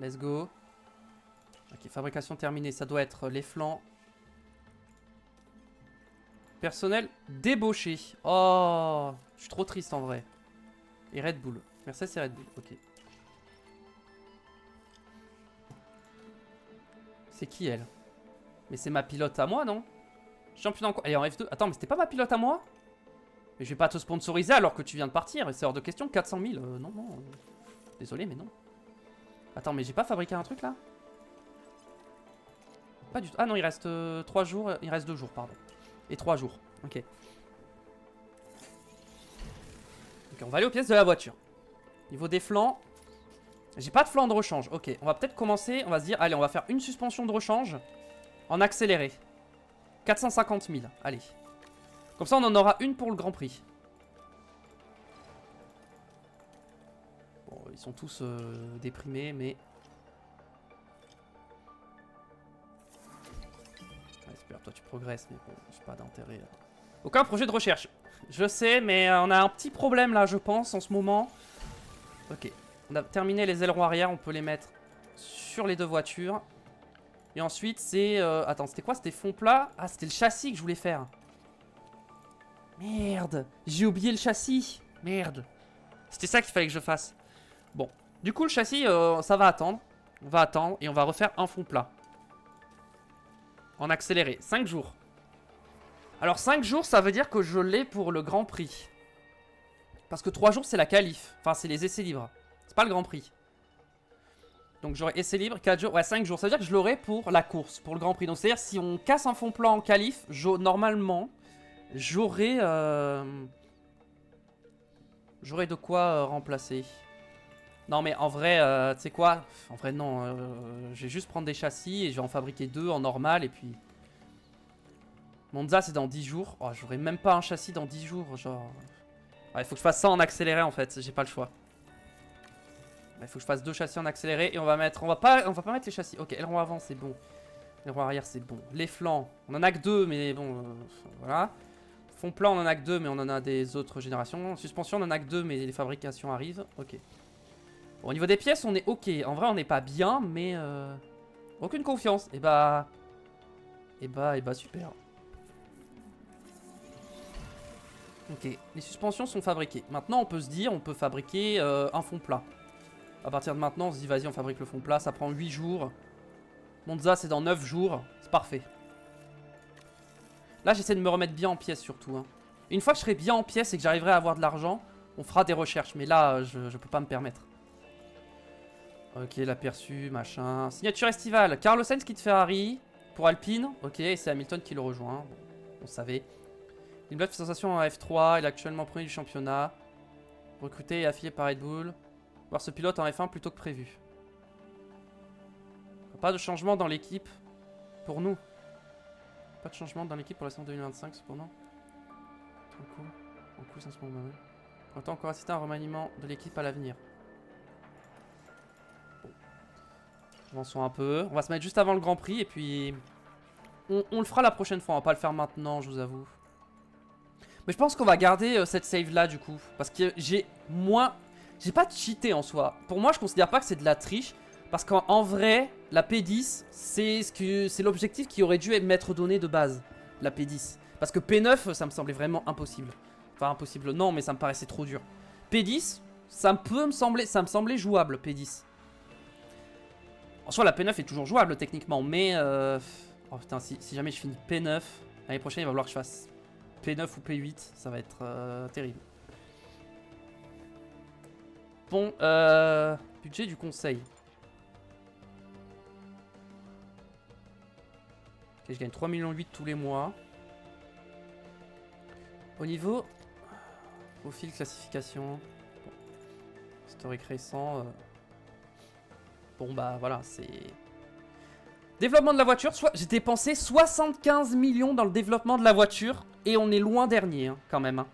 Let's go. Ok, fabrication terminée. Ça doit être les flancs. Personnel débauché. Oh, je suis trop triste en vrai. Et Red Bull. Mercedes et Red Bull. Ok. C'est qui elle? Mais c'est ma pilote à moi, non? Champion en quoi? Elle est en F2. Attends, mais c'était pas ma pilote à moi? Mais je vais pas te sponsoriser alors que tu viens de partir. Et c'est hors de question. 400 000. Non, non. Désolé, mais non. Attends, mais j'ai pas fabriqué un truc là? Pas du tout. Ah non, il reste 3 jours. Il reste 2 jours, pardon. Et 3 jours. Ok. Ok, on va aller aux pièces de la voiture. Niveau des flancs. J'ai pas de flanc de rechange. Ok, on va peut-être commencer. On va se dire, allez, on va faire une suspension de rechange en accéléré. 450 000. Allez. Comme ça, on en aura une pour le Grand Prix. Bon, ils sont tous déprimés, mais... J'espère, toi tu progresses, mais bon, j'ai pas d'intérêt. Aucun projet de recherche. Je sais, mais on a un petit problème là, je pense, en ce moment. Ok. On a terminé les ailerons arrière, on peut les mettre sur les 2 voitures. Et ensuite, c'est... Attends, c'était quoi? C'était fond plat? Ah, c'était le châssis que je voulais faire. Merde. J'ai oublié le châssis. Merde. C'était ça qu'il fallait que je fasse. Bon. Du coup, le châssis, ça va attendre. On va attendre et on va refaire un fond plat. En accéléré. 5 jours. Alors 5 jours, ça veut dire que je l'ai pour le Grand Prix. Parce que 3 jours, c'est la qualif. Enfin, c'est les essais libres. C'est pas le Grand Prix. Donc j'aurai essai libre, 4 jours, ouais 5 jours. Ça veut dire que je l'aurai pour la course, pour le Grand Prix. Donc c'est-à-dire si on casse un fond plat en qualif, normalement, j'aurai de quoi remplacer. Non mais en vrai, tu sais quoi? En vrai non, je vais juste prendre des châssis et je vais en fabriquer 2 en normal et puis... Monza c'est dans 10 jours. Oh, j'aurai même pas un châssis dans 10 jours, genre... Ouais, il faut que je fasse ça en accéléré en fait, j'ai pas le choix. Il faut que je fasse 2 châssis en accéléré et on va mettre... On va pas mettre les châssis. Ok, aileron avant c'est bon. Aileron arrière c'est bon. Les flancs, on en a que 2 mais bon, voilà. Fond plat on en a que 2 mais on en a des autres générations. Suspension on en a que 2 mais les fabrications arrivent. Ok. Bon, au niveau des pièces on est ok. En vrai on n'est pas bien mais... Aucune confiance. Et bah super. Ok, les suspensions sont fabriquées. Maintenant on peut se dire, on peut fabriquer un fond plat. À partir de maintenant on se dit vas-y on fabrique le fond plat, ça prend 8 jours. Monza c'est dans 9 jours, c'est parfait. Là j'essaie de me remettre bien en pièces surtout. Hein. Une fois que je serai bien en pièces et que j'arriverai à avoir de l'argent, on fera des recherches. Mais là je peux pas me permettre. Ok, l'aperçu, machin. Signature estivale, Carlos Sainz quitte Ferrari pour Alpine. Ok, et c'est Hamilton qui le rejoint. Bon, on savait. Une belle sensation en F3, il est actuellement premier du championnat. Recruté et affilié par Red Bull. Voir ce pilote en F1 plutôt que prévu. Pas de changement dans l'équipe pour nous. Pas de changement dans l'équipe pour la saison 2025 cependant. En cours, en ce moment. On peut encore assister à un remaniement de l'équipe à l'avenir. Bon. Avançons un peu. On va se mettre juste avant le Grand Prix et puis... On le fera la prochaine fois, on va pas le faire maintenant, je vous avoue. Mais je pense qu'on va garder cette save là du coup. Parce que j'ai pas cheaté en soi. Pour moi, je considère pas que c'est de la triche. Parce qu'en vrai, la P10, c'est l'objectif qui aurait dû m'être donné de base. La P10. Parce que P9, ça me semblait vraiment impossible. Enfin, impossible, non, mais ça me paraissait trop dur. P10, ça me semblait jouable, P10. En soi, la P9 est toujours jouable, techniquement. Mais, oh putain, si jamais je finis P9, l'année prochaine, il va falloir que je fasse P9 ou P8. Ça va être terrible. Bon, budget du conseil. Ok, je gagne 3,8 millions tous les mois. Au niveau profil classification, bon. Historique récent. Bon bah voilà, c'est développement de la voiture. J'ai dépensé 75 millions dans le développement de la voiture et on est loin dernier hein, quand même. Hein.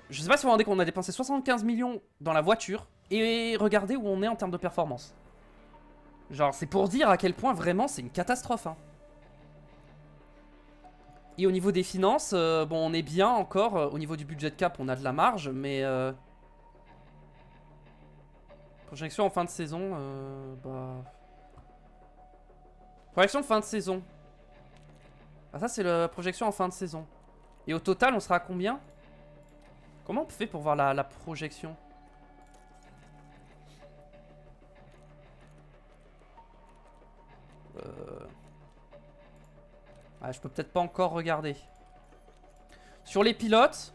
Je sais pas si vous vous rendez compte, on a dépensé 75 millions dans la voiture et regardez où on est en termes de performance. Genre c'est pour dire à quel point vraiment c'est une catastrophe. Hein. Et au niveau des finances, bon on est bien encore. Au niveau du budget de cap, on a de la marge, mais... Projection en fin de saison, bah... Projection de fin de saison. Ah ça c'est la projection en fin de saison. Et au total, on sera à combien? Comment on fait pour voir la projection? Ah, je peux peut-être pas encore regarder. Sur les pilotes.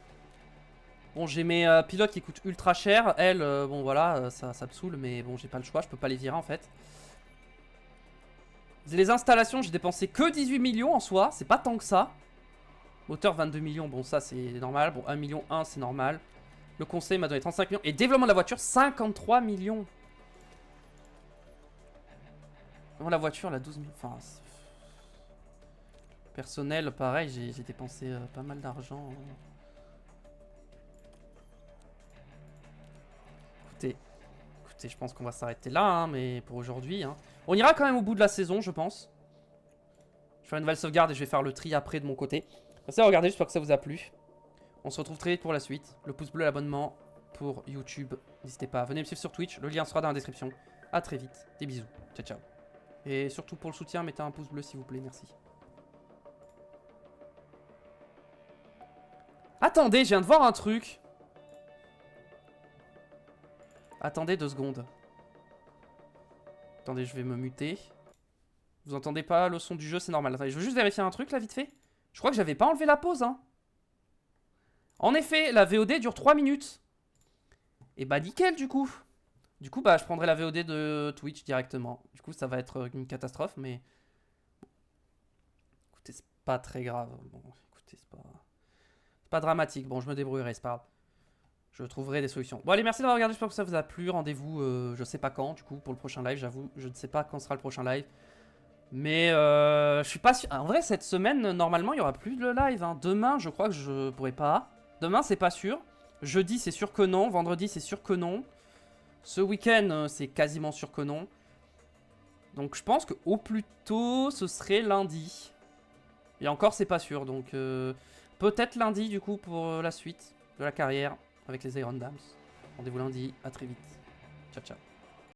Bon, j'ai mes pilotes qui coûtent ultra cher. Elles, bon voilà, ça me saoule. Mais bon, j'ai pas le choix. Je peux pas les virer en fait. Les installations, j'ai dépensé que 18 millions en soi. C'est pas tant que ça. Moteur 22 millions. Bon, ça c'est normal. Bon, 1 million 1, c'est normal. Le conseil m'a donné 35 millions. Et développement de la voiture, 53 millions. Bon, la voiture, la 12 millions. Enfin... Personnel, pareil, j'ai dépensé pas mal d'argent. Écoutez, je pense qu'on va s'arrêter là, hein, mais pour aujourd'hui. Hein. On ira quand même au bout de la saison, je pense. Je vais faire une nouvelle sauvegarde et je vais faire le tri après de mon côté. Merci à regarder, j'espère que ça vous a plu. On se retrouve très vite pour la suite. Le pouce bleu, l'abonnement pour YouTube. N'hésitez pas, venez me suivre sur Twitch, le lien sera dans la description. A très vite, des bisous, ciao ciao. Et surtout pour le soutien, mettez un pouce bleu s'il vous plaît, merci. Attendez, je viens de voir un truc. Attendez 2 secondes. Attendez, je vais me muter. Vous entendez pas le son du jeu, c'est normal. Attendez, je veux juste vérifier un truc là, vite fait. Je crois que j'avais pas enlevé la pause, hein. En effet, la VOD dure 3 minutes. Et bah nickel du coup. Du coup, bah, je prendrai la VOD de Twitch directement. Du coup, ça va être une catastrophe, mais... Écoutez, c'est pas très grave. Bon, écoutez, c'est pas dramatique. Bon, je me débrouillerai, c'est pas grave. Je trouverai des solutions. Bon, allez, merci d'avoir regardé. J'espère que ça vous a plu. Rendez-vous, je sais pas quand, du coup, pour le prochain live. J'avoue, je ne sais pas quand sera le prochain live. Mais je suis pas sûr. En vrai, cette semaine, normalement, il y aura plus de live. Hein. Demain, je crois que je pourrai pas. Demain, c'est pas sûr. Jeudi, c'est sûr que non. Vendredi, c'est sûr que non. Ce week-end, c'est quasiment sûr que non. Donc, je pense qu'au plus tôt, ce serait lundi. Et encore, c'est pas sûr. Donc, peut-être lundi, du coup, pour la suite de la carrière avec les Iron Dams. Rendez-vous lundi. À très vite. Ciao, ciao.